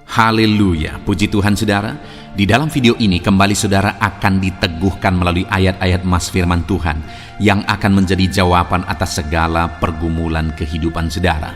Haleluya, puji Tuhan saudara. Di dalam video ini kembali saudara akan diteguhkan melalui ayat-ayat mas firman Tuhan yang akan menjadi jawaban atas segala pergumulan kehidupan saudara.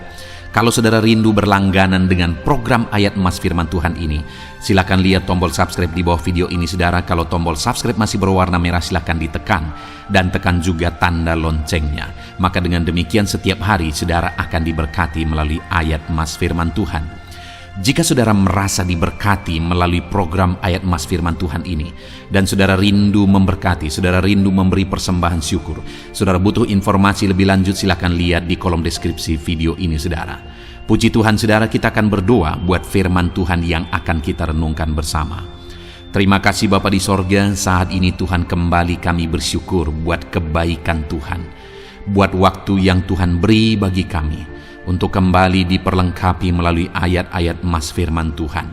Kalau saudara rindu berlangganan dengan program ayat mas firman Tuhan ini, silakan lihat tombol subscribe di bawah video ini saudara. Kalau tombol subscribe masih berwarna merah, silakan ditekan dan tekan juga tanda loncengnya. Maka dengan demikian setiap hari saudara akan diberkati melalui ayat mas firman Tuhan. Jika saudara merasa diberkati melalui program ayat mas firman Tuhan ini, dan saudara rindu memberkati, saudara rindu memberi persembahan syukur, saudara butuh informasi lebih lanjut, silakan lihat di kolom deskripsi video ini saudara. Puji Tuhan saudara, kita akan berdoa buat firman Tuhan yang akan kita renungkan bersama. Terima kasih Bapa di sorga, saat ini Tuhan kembali kami bersyukur buat kebaikan Tuhan, buat waktu yang Tuhan beri bagi kami untuk kembali diperlengkapi melalui ayat-ayat mas firman Tuhan.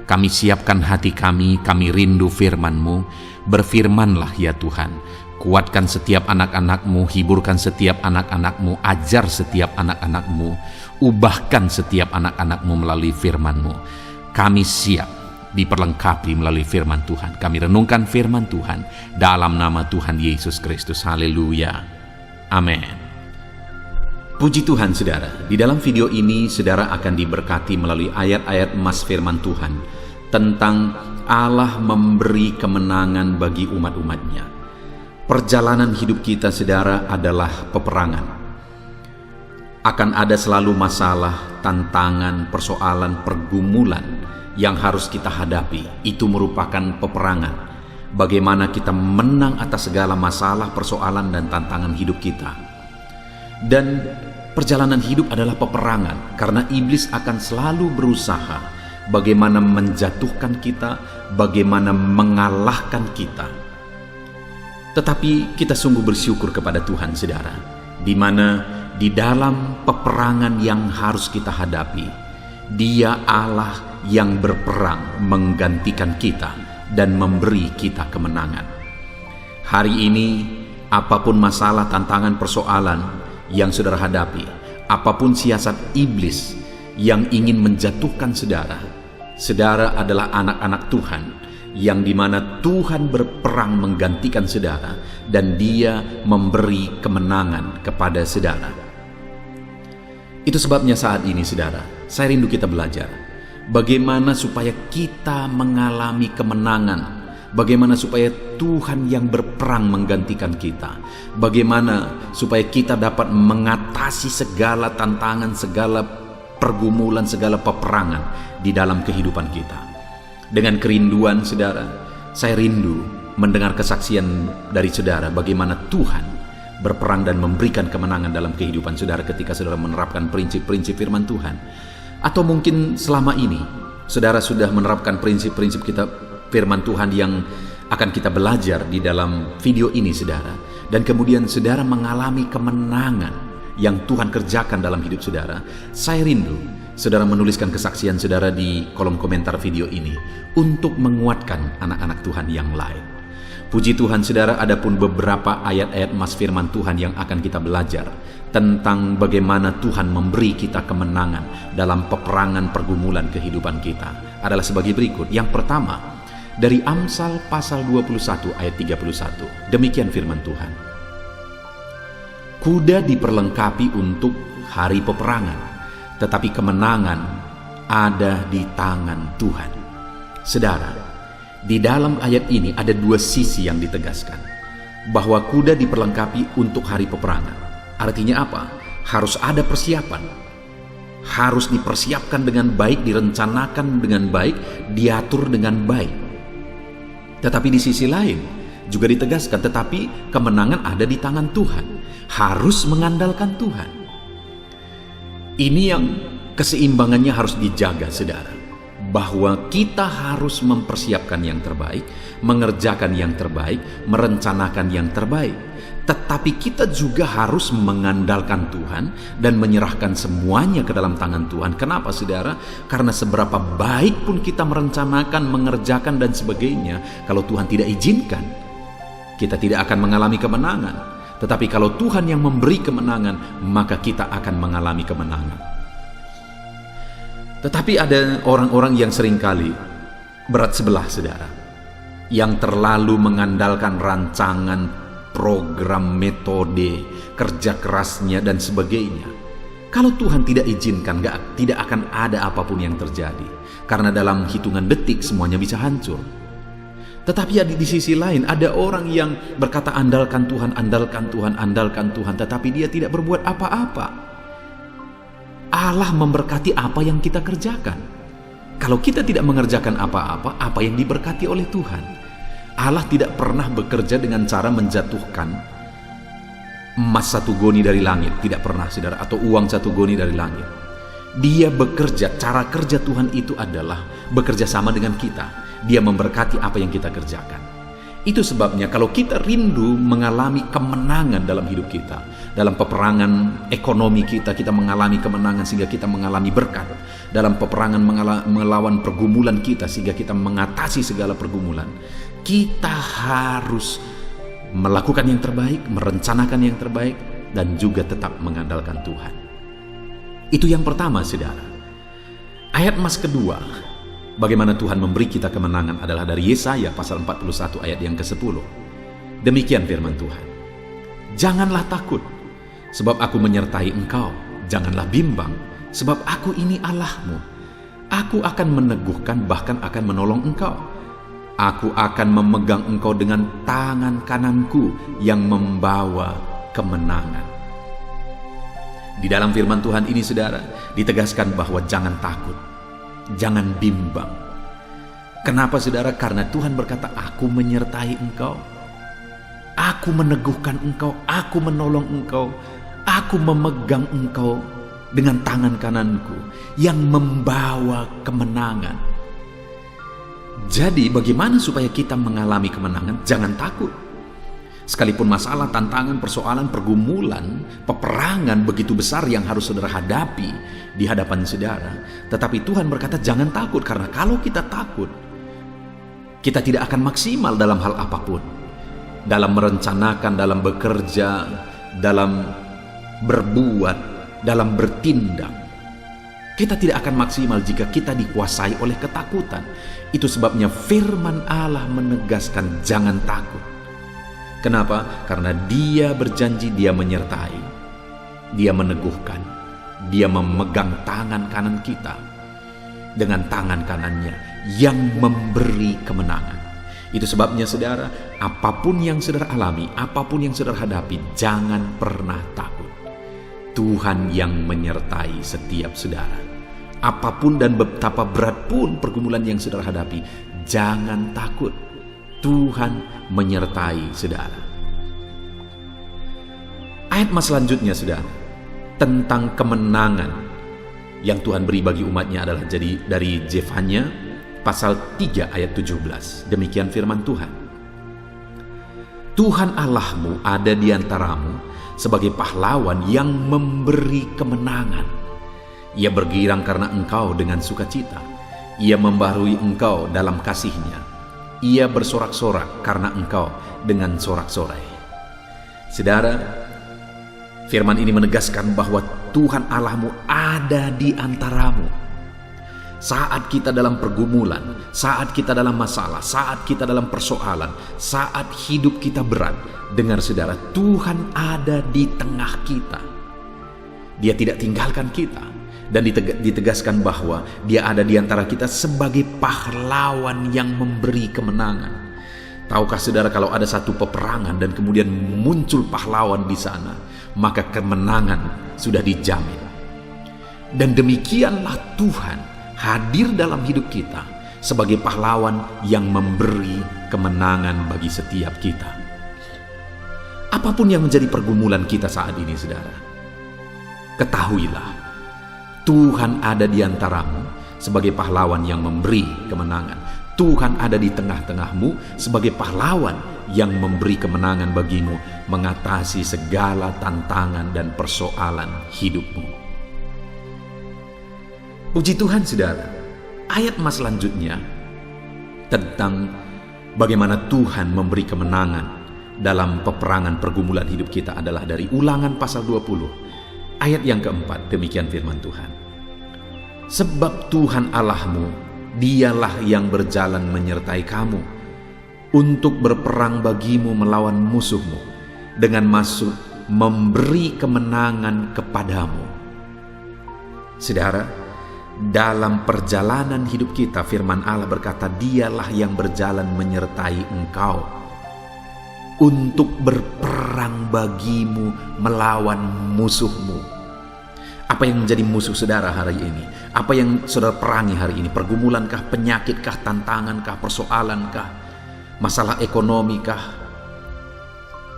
Kami siapkan hati kami rindu firman-Mu. Berfirmanlah ya Tuhan, kuatkan setiap anak-anak-Mu, hiburkan setiap anak-anak-Mu, ajar setiap anak-anak-Mu, ubahkan setiap anak-anak-Mu melalui firman-Mu. Kami siap diperlengkapi melalui firman Tuhan. Kami renungkan firman Tuhan dalam nama Tuhan Yesus Kristus. Haleluya, amin. Puji Tuhan saudara, di dalam video ini saudara akan diberkati melalui ayat-ayat mas firman Tuhan tentang Allah memberi kemenangan bagi umat-umatnya. Perjalanan hidup kita saudara adalah peperangan. Akan ada selalu masalah, tantangan, persoalan, pergumulan yang harus kita hadapi. Itu merupakan peperangan. Bagaimana kita menang atas segala masalah, persoalan, dan tantangan hidup kita. Dan perjalanan hidup adalah peperangan, karena iblis akan selalu berusaha bagaimana menjatuhkan kita, bagaimana mengalahkan kita. Tetapi kita sungguh bersyukur kepada Tuhan saudara, di mana di dalam peperangan yang harus kita hadapi, Dia Allah yang berperang menggantikan kita dan memberi kita kemenangan. Hari ini apapun masalah, tantangan, persoalan yang saudara hadapi, apapun siasat iblis yang ingin menjatuhkan saudara, saudara adalah anak-anak Tuhan yang dimana Tuhan berperang menggantikan saudara dan Dia memberi kemenangan kepada saudara. Itu sebabnya saat ini saudara, saya rindu kita belajar bagaimana supaya kita mengalami kemenangan. Bagaimana supaya Tuhan yang berperang menggantikan kita. Bagaimana supaya kita dapat mengatasi segala tantangan, segala pergumulan, segala peperangan di dalam kehidupan kita. Dengan kerinduan saudara, saya rindu mendengar kesaksian dari saudara bagaimana Tuhan berperang dan memberikan kemenangan dalam kehidupan saudara ketika saudara menerapkan prinsip-prinsip firman Tuhan. Atau mungkin selama ini saudara sudah menerapkan prinsip-prinsip kita firman Tuhan yang akan kita belajar di dalam video ini saudara, dan kemudian saudara mengalami kemenangan yang Tuhan kerjakan dalam hidup saudara. Saya rindu saudara menuliskan kesaksian saudara di kolom komentar video ini untuk menguatkan anak-anak Tuhan yang lain. Puji Tuhan saudara, adapun beberapa ayat-ayat mas firman Tuhan yang akan kita belajar tentang bagaimana Tuhan memberi kita kemenangan dalam peperangan pergumulan kehidupan kita adalah sebagai berikut. Yang pertama, dari Amsal pasal 21 ayat 31. Demikian firman Tuhan. Kuda diperlengkapi untuk hari peperangan, tetapi kemenangan ada di tangan Tuhan. Saudara, di dalam ayat ini ada dua sisi yang ditegaskan. Bahwa kuda diperlengkapi untuk hari peperangan. Artinya apa? Harus ada persiapan. Harus dipersiapkan dengan baik, direncanakan dengan baik, diatur dengan baik. Tetapi di sisi lain juga ditegaskan, tetapi kemenangan ada di tangan Tuhan. Harus mengandalkan Tuhan. Ini yang keseimbangannya harus dijaga saudara. Bahwa kita harus mempersiapkan yang terbaik, mengerjakan yang terbaik, merencanakan yang terbaik. Tetapi kita juga harus mengandalkan Tuhan dan menyerahkan semuanya ke dalam tangan Tuhan. Kenapa saudara? Karena seberapa baik pun kita merencanakan, mengerjakan dan sebagainya, kalau Tuhan tidak izinkan, kita tidak akan mengalami kemenangan. Tetapi kalau Tuhan yang memberi kemenangan, maka kita akan mengalami kemenangan. Tetapi ada orang-orang yang seringkali berat sebelah, saudara, yang terlalu mengandalkan rancangan, program, metode, kerja kerasnya, dan sebagainya. Kalau Tuhan tidak izinkan, tidak akan ada apapun yang terjadi. Karena dalam hitungan detik semuanya bisa hancur. Tetapi di sisi lain ada orang yang berkata andalkan Tuhan, andalkan Tuhan, andalkan Tuhan. Tetapi dia tidak berbuat apa-apa. Allah memberkati apa yang kita kerjakan. Kalau kita tidak mengerjakan apa-apa, apa yang diberkati oleh Tuhan? Allah tidak pernah bekerja dengan cara menjatuhkan emas 1 goni dari langit. Tidak pernah, saudara. Atau uang 1 goni dari langit. Dia bekerja, cara kerja Tuhan itu adalah bekerja sama dengan kita. Dia memberkati apa yang kita kerjakan. Itu sebabnya kalau kita rindu mengalami kemenangan dalam hidup kita, dalam peperangan ekonomi kita mengalami kemenangan sehingga kita mengalami berkat. Dalam peperangan melawan pergumulan kita sehingga kita mengatasi segala pergumulan. Kita harus melakukan yang terbaik, merencanakan yang terbaik, dan juga tetap mengandalkan Tuhan. Itu yang pertama, saudara. Ayat emas kedua, bagaimana Tuhan memberi kita kemenangan adalah dari Yesaya pasal 41 ayat yang ke-10. Demikian firman Tuhan. Janganlah takut, sebab aku menyertai engkau. Janganlah bimbang, sebab aku ini Allahmu. Aku akan meneguhkan, bahkan akan menolong engkau. Aku akan memegang engkau dengan tangan kananku yang membawa kemenangan. Di dalam firman Tuhan ini, saudara, ditegaskan bahwa jangan takut, jangan bimbang. Kenapa, saudara? Karena Tuhan berkata, aku menyertai engkau, aku meneguhkan engkau, aku menolong engkau, aku memegang engkau dengan tangan kananku yang membawa kemenangan. Jadi bagaimana supaya kita mengalami kemenangan? Jangan takut. Sekalipun masalah, tantangan, persoalan, pergumulan, peperangan begitu besar yang harus saudara hadapi di hadapan saudara. Tetapi Tuhan berkata jangan takut, karena kalau kita takut, kita tidak akan maksimal dalam hal apapun. Dalam merencanakan, dalam bekerja, dalam berbuat, dalam bertindak. Kita tidak akan maksimal jika kita dikuasai oleh ketakutan. Itu sebabnya firman Allah menegaskan jangan takut. Kenapa? Karena Dia berjanji, Dia menyertai, Dia meneguhkan, Dia memegang tangan kanan kita dengan tangan kanannya yang memberi kemenangan. Itu sebabnya, saudara, apapun yang saudara alami, apapun yang saudara hadapi, jangan pernah takut. Tuhan yang menyertai setiap saudara. Apapun dan betapa berat pun pergumulan yang saudara hadapi, jangan takut. Tuhan menyertai saudara. Ayat mas selanjutnya, saudara, tentang kemenangan yang Tuhan beri bagi umatnya adalah dari Zefanya pasal 3 ayat 17. Demikian firman Tuhan. Tuhan Allahmu ada di antaramu sebagai pahlawan yang memberi kemenangan. Ia bergirang karena engkau dengan sukacita. Ia membaharui engkau dalam kasih-Nya. Ia bersorak-sorak karena engkau dengan sorak-sorai. Saudara, firman ini menegaskan bahwa Tuhan Allahmu ada di antaramu. Saat kita dalam pergumulan, saat kita dalam masalah, saat kita dalam persoalan, saat hidup kita berat, dengar saudara, Tuhan ada di tengah kita. Dia tidak tinggalkan kita. Dan ditegaskan bahwa Dia ada di antara kita sebagai pahlawan yang memberi kemenangan. Tahukah saudara, kalau ada satu peperangan dan kemudian muncul pahlawan di sana, maka kemenangan sudah dijamin. Dan demikianlah Tuhan hadir dalam hidup kita sebagai pahlawan yang memberi kemenangan bagi setiap kita. Apapun yang menjadi pergumulan kita saat ini, saudara, ketahuilah Tuhan ada di antaramu sebagai pahlawan yang memberi kemenangan. Tuhan ada di tengah-tengahmu sebagai pahlawan yang memberi kemenangan bagimu mengatasi segala tantangan dan persoalan hidupmu. Puji Tuhan, saudara. Ayat mas selanjutnya tentang bagaimana Tuhan memberi kemenangan dalam peperangan pergumulan hidup kita adalah dari Ulangan pasal 20 ayat yang keempat. Demikian firman Tuhan. Sebab Tuhan Allahmu, dialah yang berjalan menyertai kamu untuk berperang bagimu melawan musuhmu, dengan maksud memberi kemenangan kepadamu. Saudara, dalam perjalanan hidup kita, firman Allah berkata, dialah yang berjalan menyertai engkau untuk berperang bagimu melawan musuhmu. Apa yang menjadi musuh saudara hari ini? Apa yang saudara perangi hari ini? Pergumulankah, penyakitkah, tantangankah, persoalankah, masalah ekonomikah,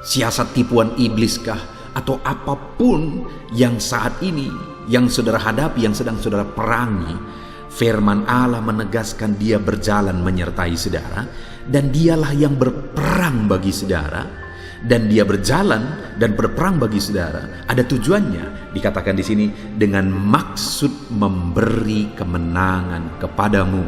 siasat tipuan ibliskah, atau apapun yang saat ini yang saudara hadapi, yang sedang saudara perangi? Firman Allah menegaskan dia berjalan menyertai saudara, dan dialah yang berperang bagi saudara. Dan dia berjalan dan berperang bagi saudara. Ada tujuannya, dikatakan di sini, dengan maksud memberi kemenangan kepadamu.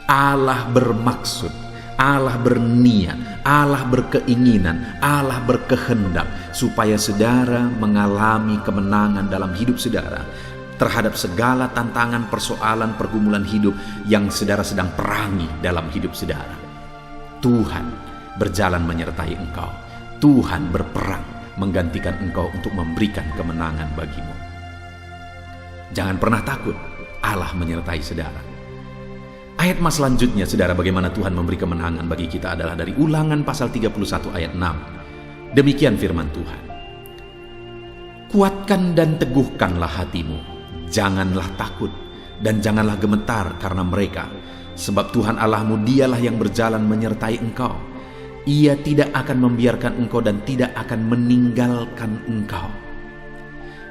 Allah bermaksud, Allah berniat, Allah berkeinginan, Allah berkehendak supaya saudara mengalami kemenangan dalam hidup saudara terhadap segala tantangan, persoalan, pergumulan hidup yang saudara sedang perangi dalam hidup saudara. Tuhan berjalan menyertai engkau. Tuhan berperang menggantikan engkau untuk memberikan kemenangan bagimu. Jangan pernah takut, Allah menyertai saudara. Ayat mas selanjutnya, saudara, bagaimana Tuhan memberi kemenangan bagi kita adalah dari Ulangan pasal 31 ayat 6. Demikian firman Tuhan. Kuatkan dan teguhkanlah hatimu, janganlah takut dan janganlah gemetar karena mereka, sebab Tuhan Allahmu dialah yang berjalan menyertai engkau. Ia tidak akan membiarkan engkau dan tidak akan meninggalkan engkau.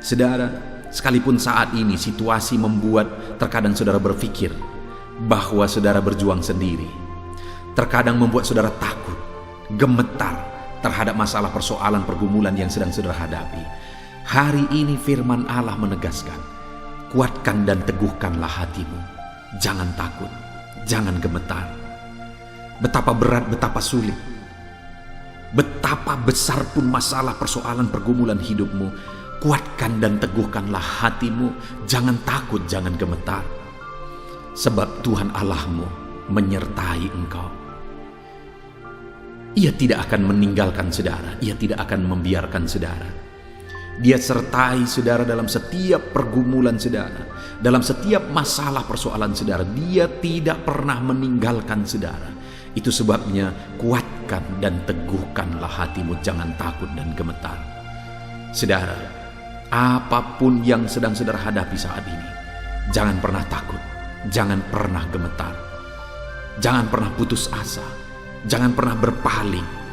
Saudara, sekalipun saat ini situasi membuat terkadang saudara berpikir bahwa saudara berjuang sendiri, terkadang membuat saudara takut, gemetar terhadap masalah, persoalan, pergumulan yang sedang saudara hadapi. Hari ini firman Allah menegaskan, kuatkan dan teguhkanlah hatimu. Jangan takut, jangan gemetar. Betapa berat, betapa sulit, betapa besar pun masalah, persoalan, pergumulan hidupmu, kuatkan dan teguhkanlah hatimu. Jangan takut, jangan gemetar. Sebab Tuhan Allahmu menyertai engkau. Ia tidak akan meninggalkan saudara. Ia tidak akan membiarkan saudara. Dia sertai saudara dalam setiap pergumulan saudara, dalam setiap masalah, persoalan saudara. Dia tidak pernah meninggalkan saudara. Itu sebabnya kuatkan dan teguhkanlah hatimu, jangan takut dan gemetar. Saudara, apapun yang sedang saudara hadapi saat ini, jangan pernah takut, jangan pernah gemetar, jangan pernah putus asa, jangan pernah berpaling.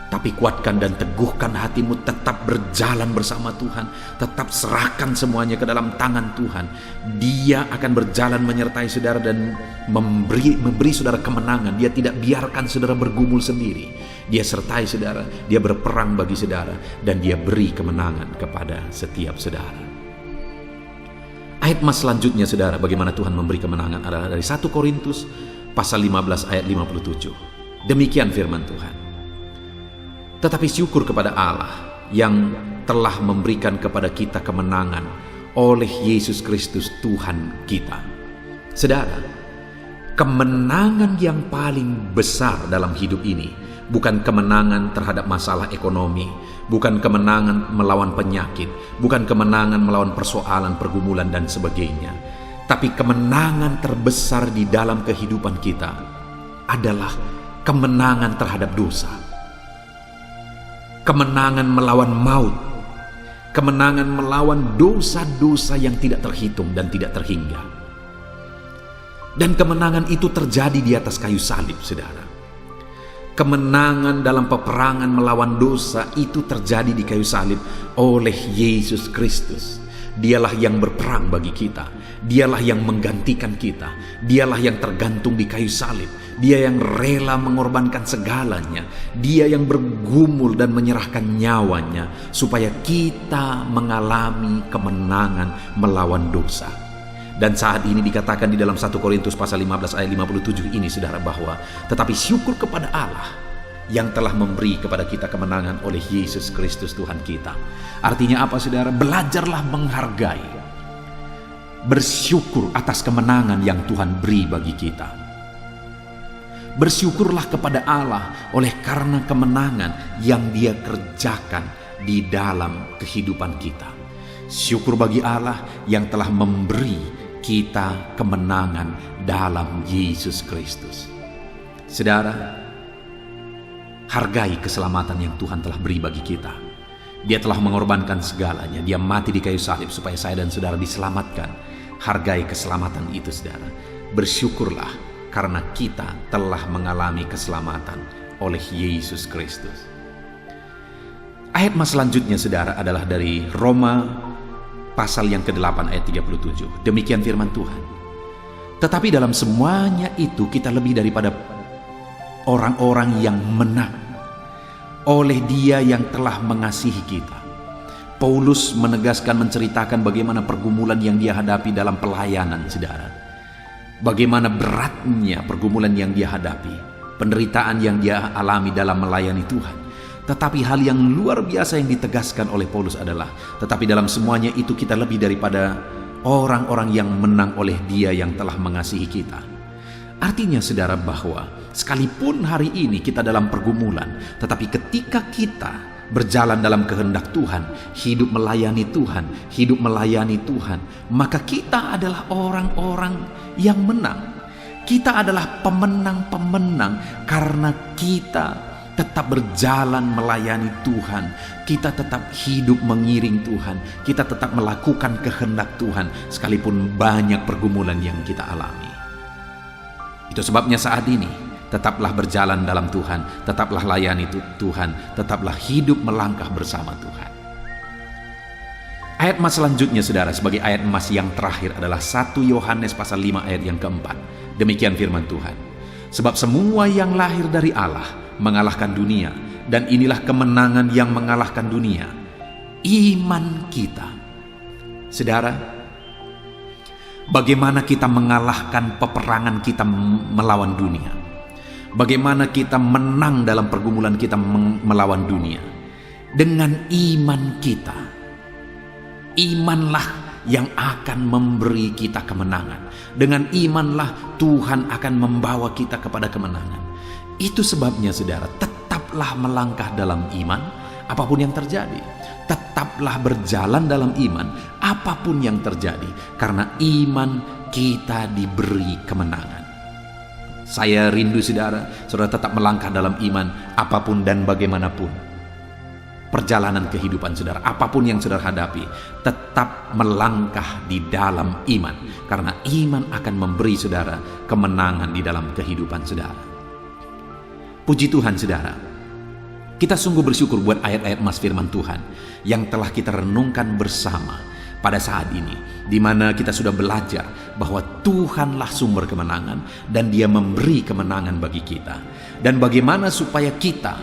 Tapi kuatkan dan teguhkan hatimu, tetap berjalan bersama Tuhan, tetap serahkan semuanya ke dalam tangan Tuhan. Dia akan berjalan menyertai saudara dan memberi saudara kemenangan. Dia tidak biarkan saudara bergumul sendiri. Dia sertai saudara, dia berperang bagi saudara, dan dia beri kemenangan kepada setiap saudara. Ayat mas selanjutnya, saudara, bagaimana Tuhan memberi kemenangan adalah dari 1 Korintus pasal 15 ayat 57. Demikian firman Tuhan. Tetapi syukur kepada Allah yang telah memberikan kepada kita kemenangan oleh Yesus Kristus Tuhan kita. Saudara, kemenangan yang paling besar dalam hidup ini bukan kemenangan terhadap masalah ekonomi, bukan kemenangan melawan penyakit, bukan kemenangan melawan persoalan, pergumulan dan sebagainya. Tapi kemenangan terbesar di dalam kehidupan kita adalah kemenangan terhadap dosa. Kemenangan melawan maut, kemenangan melawan dosa-dosa yang tidak terhitung dan tidak terhingga. Dan kemenangan itu terjadi di atas kayu salib, saudara. Kemenangan dalam peperangan melawan dosa itu terjadi di kayu salib oleh Yesus Kristus. Dialah yang berperang bagi kita. Dialah yang menggantikan kita. Dialah yang tergantung di kayu salib. Dia yang rela mengorbankan segalanya. Dia yang bergumul dan menyerahkan nyawanya supaya kita mengalami kemenangan melawan dosa. Dan saat ini dikatakan di dalam 1 Korintus pasal 15 ayat 57 ini, saudara, bahwa tetapi syukur kepada Allah yang telah memberi kepada kita kemenangan oleh Yesus Kristus Tuhan kita. Artinya apa, saudara? Belajarlah menghargai. bersyukur atas kemenangan yang Tuhan beri bagi kita. Bersyukurlah kepada Allah oleh karena kemenangan yang Dia kerjakan di dalam kehidupan kita. Syukur bagi Allah yang telah memberi kita kemenangan dalam Yesus Kristus. Saudara, hargai keselamatan yang Tuhan telah beri bagi kita. Dia telah mengorbankan segalanya. Dia mati di kayu salib supaya saya dan saudara diselamatkan. Hargai keselamatan itu, saudara. Bersyukurlah karena kita telah mengalami keselamatan oleh Yesus Kristus. Ayat selanjutnya, saudara, adalah dari Roma pasal yang ke-8 ayat 37. Demikian firman Tuhan. Tetapi dalam semuanya itu kita lebih daripada orang-orang yang menang oleh Dia yang telah mengasihi kita. Paulus menegaskan, menceritakan bagaimana pergumulan yang dia hadapi dalam pelayanan, saudara. Bagaimana beratnya pergumulan yang dia hadapi, penderitaan yang dia alami dalam melayani Tuhan. Tetapi hal yang luar biasa yang ditegaskan oleh Paulus adalah, tetapi dalam semuanya itu kita lebih daripada orang-orang yang menang oleh Dia yang telah mengasihi kita. Artinya, saudara, bahwa sekalipun hari ini kita dalam pergumulan, tetapi ketika kita berjalan dalam kehendak Tuhan, hidup melayani Tuhan, maka kita adalah orang-orang yang menang. Kita adalah pemenang-pemenang karena kita tetap berjalan melayani Tuhan. Kita tetap hidup mengiring Tuhan. Kita tetap melakukan kehendak Tuhan sekalipun banyak pergumulan yang kita alami. Itu sebabnya saat ini tetaplah berjalan dalam Tuhan, tetaplah layani Tuhan, tetaplah hidup melangkah bersama Tuhan. Ayat emas selanjutnya, saudara, sebagai ayat emas yang terakhir adalah 1 Yohanes pasal 5 ayat yang keempat. Demikian firman Tuhan. Sebab semua yang lahir dari Allah mengalahkan dunia, dan inilah kemenangan yang mengalahkan dunia, iman kita. Saudara, bagaimana kita mengalahkan peperangan kita melawan dunia? Bagaimana kita menang dalam pergumulan kita melawan dunia? Dengan iman kita. Imanlah yang akan memberi kita kemenangan. Dengan imanlah Tuhan akan membawa kita kepada kemenangan. Itu sebabnya, saudara, tetaplah melangkah dalam iman apapun yang terjadi. Tetaplah berjalan dalam iman apapun yang terjadi, karena iman kita diberi kemenangan. Saya rindu, saudara tetap melangkah dalam iman apapun dan bagaimanapun perjalanan kehidupan saudara, apapun yang saudara hadapi, tetap melangkah di dalam iman, karena iman akan memberi saudara kemenangan di dalam kehidupan saudara. Puji Tuhan, saudara, kita sungguh bersyukur buat ayat-ayat emas firman Tuhan yang telah kita renungkan bersama pada saat ini, di mana kita sudah belajar bahwa Tuhanlah sumber kemenangan dan Dia memberi kemenangan bagi kita. Dan bagaimana supaya kita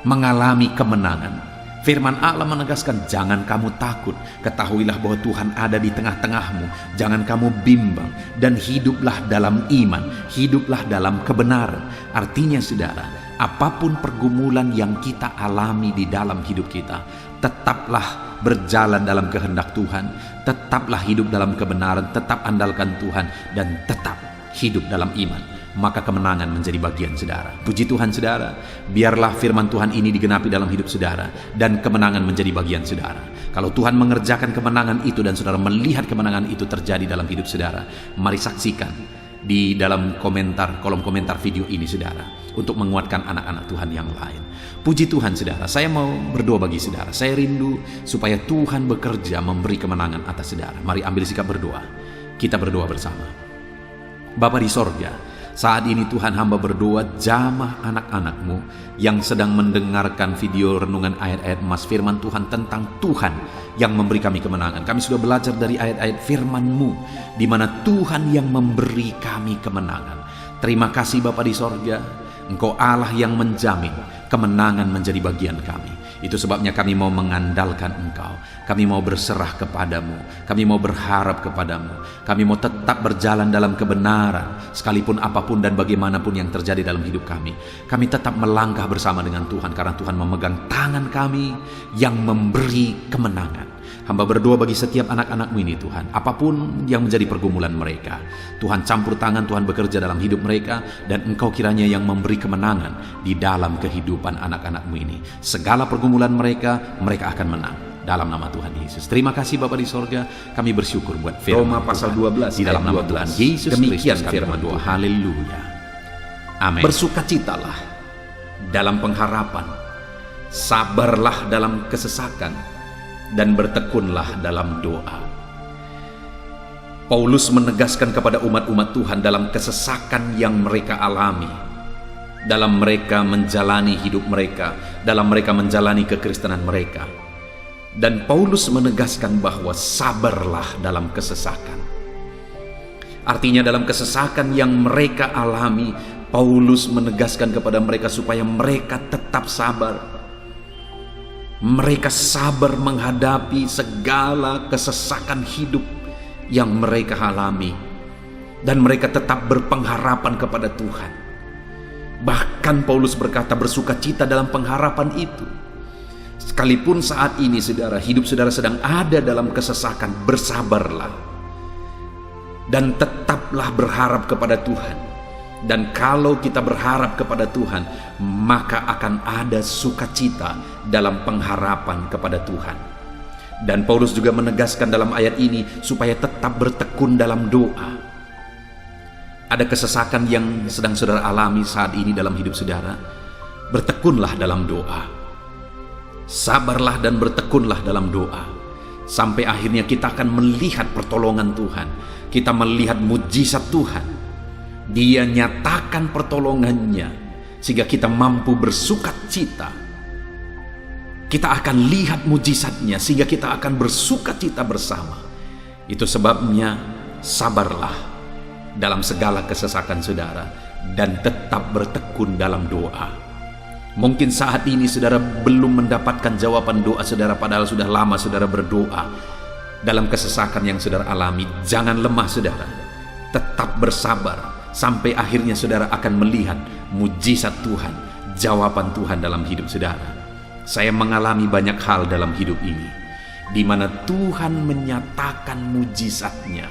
mengalami kemenangan? Firman Allah menegaskan, jangan kamu takut, ketahuilah bahwa Tuhan ada di tengah-tengahmu, jangan kamu bimbang, dan hiduplah dalam iman, hiduplah dalam kebenaran. Artinya, saudara, apapun pergumulan yang kita alami di dalam hidup kita, tetaplah berjalan dalam kehendak Tuhan, tetaplah hidup dalam kebenaran, tetap andalkan Tuhan, dan tetap hidup dalam iman. Maka kemenangan menjadi bagian saudara. Puji Tuhan, saudara, biarlah firman Tuhan ini digenapi dalam hidup saudara, dan kemenangan menjadi bagian saudara. Kalau Tuhan mengerjakan kemenangan itu dan saudara melihat kemenangan itu terjadi dalam hidup saudara, mari saksikan di dalam kolom komentar video ini, saudara, untuk menguatkan anak-anak Tuhan yang lain. Puji Tuhan, saudara, saya mau berdoa bagi saudara. Saya rindu supaya Tuhan bekerja memberi kemenangan atas saudara. Mari ambil sikap berdoa. Kita berdoa bersama. Bapa di sorga, saat ini Tuhan, hamba berdoa, jamah anak-anak-Mu yang sedang mendengarkan video renungan ayat-ayat emas firman Tuhan tentang Tuhan yang memberi kami kemenangan. Kami sudah belajar dari ayat-ayat firman-Mu, di mana Tuhan yang memberi kami kemenangan. Terima kasih Bapa di sorga, Engkau Allah yang menjamin kemenangan menjadi bagian kami. Itu sebabnya kami mau mengandalkan Engkau. Kami mau berserah kepadamu. Kami mau berharap kepadamu. Kami mau tetap berjalan dalam kebenaran, sekalipun apapun dan bagaimanapun yang terjadi dalam hidup kami. Kami tetap melangkah bersama dengan Tuhan, karena Tuhan memegang tangan kami yang memberi kemenangan. Hamba berdoa bagi setiap anak-anak-Mu ini Tuhan, apapun yang menjadi pergumulan mereka, Tuhan campur tangan, Tuhan bekerja dalam hidup mereka, dan Engkau kiranya yang memberi kemenangan di dalam kehidupan anak-anak-Mu ini. Segala pergumulan mereka akan menang dalam nama Tuhan Yesus. Terima kasih Bapa di sorga, kami bersyukur buat firman Roma pasal 12 di dalam nama Tuhan Yesus demikian Kristus kami firman berdoa. Tuhan. Haleluya. Amin. Bersukacitalah dalam pengharapan, sabarlah dalam kesesakan, dan bertekunlah dalam doa. Paulus menegaskan kepada umat-umat Tuhan dalam kesesakan yang mereka alami, dalam mereka menjalani hidup mereka, dalam mereka menjalani kekristenan mereka. Dan Paulus menegaskan bahwa sabarlah dalam kesesakan. Artinya dalam kesesakan yang mereka alami, Paulus menegaskan kepada mereka supaya mereka tetap sabar. Mereka sabar menghadapi segala kesesakan hidup yang mereka alami, dan mereka tetap berpengharapan kepada Tuhan. Bahkan Paulus berkata bersukacita dalam pengharapan itu. Sekalipun saat ini saudara, hidup saudara sedang ada dalam kesesakan, bersabarlah dan tetaplah berharap kepada Tuhan. Dan kalau kita berharap kepada Tuhan, maka akan ada sukacita dalam pengharapan kepada Tuhan. Dan Paulus juga menegaskan dalam ayat ini supaya tetap bertekun dalam doa. Ada kesesakan yang sedang saudara alami saat ini dalam hidup saudara, bertekunlah dalam doa. Sabarlah dan bertekunlah dalam doa, sampai akhirnya kita akan melihat pertolongan Tuhan. Kita melihat mujizat Tuhan. Dia nyatakan pertolongannya sehingga kita mampu bersukacita. Kita akan lihat mujizatnya sehingga kita akan bersukacita bersama. Itu sebabnya sabarlah dalam segala kesesakan saudara dan tetap bertekun dalam doa. Mungkin saat ini saudara belum mendapatkan jawaban doa saudara, padahal sudah lama saudara berdoa. Dalam kesesakan yang saudara alami, jangan lemah saudara, tetap bersabar sampai akhirnya saudara akan melihat mujizat Tuhan, jawaban Tuhan dalam hidup saudara. Saya mengalami banyak hal dalam hidup ini, di mana Tuhan menyatakan mujizatnya.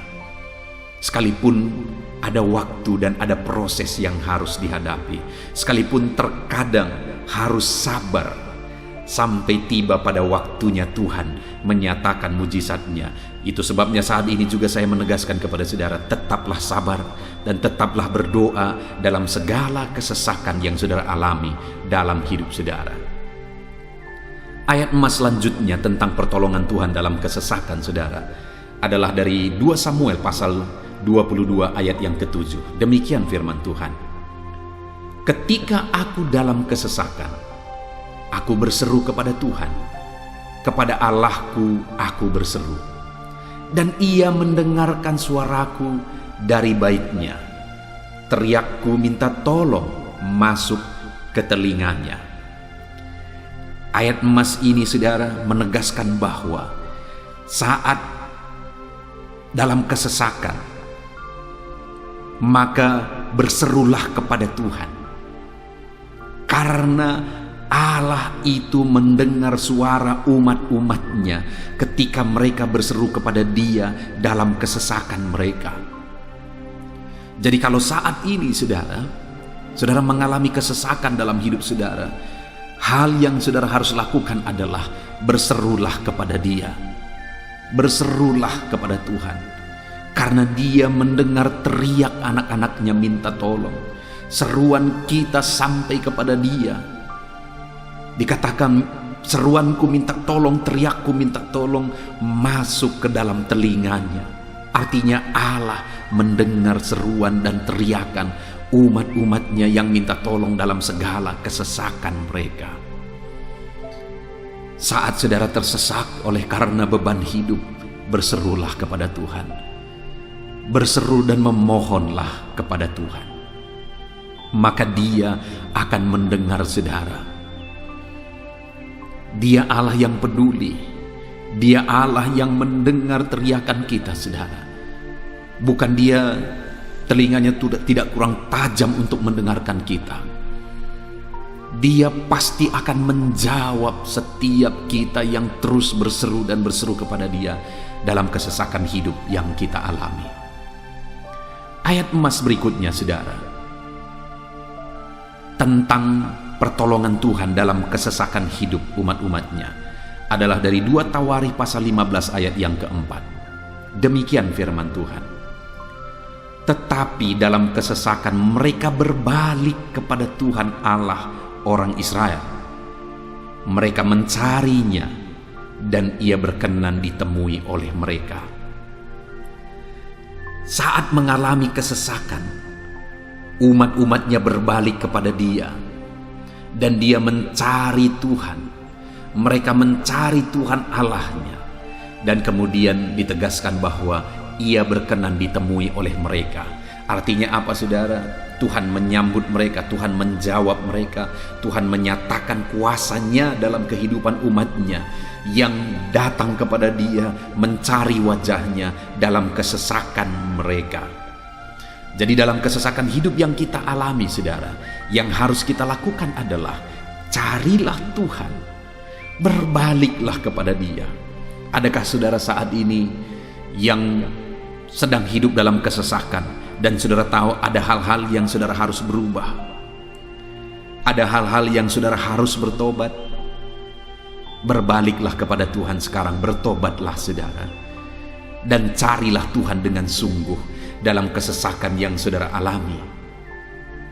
Sekalipun ada waktu dan ada proses yang harus dihadapi, sekalipun terkadang harus sabar sampai tiba pada waktunya Tuhan menyatakan mujizatnya. Itu sebabnya saat ini juga saya menegaskan kepada saudara, tetaplah sabar dan tetaplah berdoa dalam segala kesesakan yang saudara alami dalam hidup saudara. Ayat emas selanjutnya tentang pertolongan Tuhan dalam kesesakan saudara adalah dari 2 Samuel pasal 22 ayat yang ke-7. Demikian firman Tuhan. Ketika aku dalam kesesakan, aku berseru kepada Tuhan, kepada Allahku aku berseru, dan Ia mendengarkan suaraku dari baitnya. Teriakku minta tolong masuk ke telinganya. Ayat emas ini saudara menegaskan bahwa saat dalam kesesakan, maka berserulah kepada Tuhan, karena Allah itu mendengar suara umat-umatnya ketika mereka berseru kepada Dia dalam kesesakan mereka. Jadi kalau saat ini saudara mengalami kesesakan dalam hidup saudara, hal yang saudara harus lakukan adalah berserulah kepada Dia. Berserulah kepada Tuhan, karena Dia mendengar teriak anak-anaknya minta tolong. Seruan kita sampai kepada Dia. Dikatakan seruanku minta tolong, teriakku minta tolong masuk ke dalam telinganya. Artinya Allah mendengar seruan dan teriakan umat-umatnya yang minta tolong dalam segala kesesakan mereka. Saat saudara tersesak oleh karena beban hidup, berserulah kepada Tuhan. Berseru dan memohonlah kepada Tuhan, maka Dia akan mendengar saudara. Dia Allah yang peduli. Dia Allah yang mendengar teriakan kita saudara. Bukan Dia telinganya tidak kurang tajam untuk mendengarkan kita. Dia pasti akan menjawab setiap kita yang terus berseru dan berseru kepada Dia dalam kesesakan hidup yang kita alami. Ayat emas berikutnya, saudara, tentang pertolongan Tuhan dalam kesesakan hidup umat-umatnya adalah dari 2 Tawarikh pasal 15 ayat yang keempat. Demikian firman Tuhan. Tetapi dalam kesesakan mereka berbalik kepada Tuhan Allah orang Israel. Mereka mencarinya dan Ia berkenan ditemui oleh mereka. Saat mengalami kesesakan, umat-umatnya berbalik kepada Dia dan Dia mencari Tuhan. Mereka mencari Tuhan Allahnya, dan kemudian ditegaskan bahwa Ia berkenan ditemui oleh mereka. Artinya apa, saudara? Tuhan menyambut mereka, Tuhan menjawab mereka, Tuhan menyatakan kuasa-Nya dalam kehidupan umat-Nya yang datang kepada Dia, mencari wajah-Nya dalam kesesakan mereka. Jadi dalam kesesakan hidup yang kita alami, saudara, yang harus kita lakukan adalah carilah Tuhan, berbaliklah kepada Dia. Adakah saudara saat ini yang sedang hidup dalam kesesakan dan saudara tahu ada hal-hal yang saudara harus berubah, ada hal-hal yang saudara harus bertobat? Berbaliklah kepada Tuhan sekarang, bertobatlah saudara, dan carilah Tuhan dengan sungguh dalam kesesakan yang saudara alami.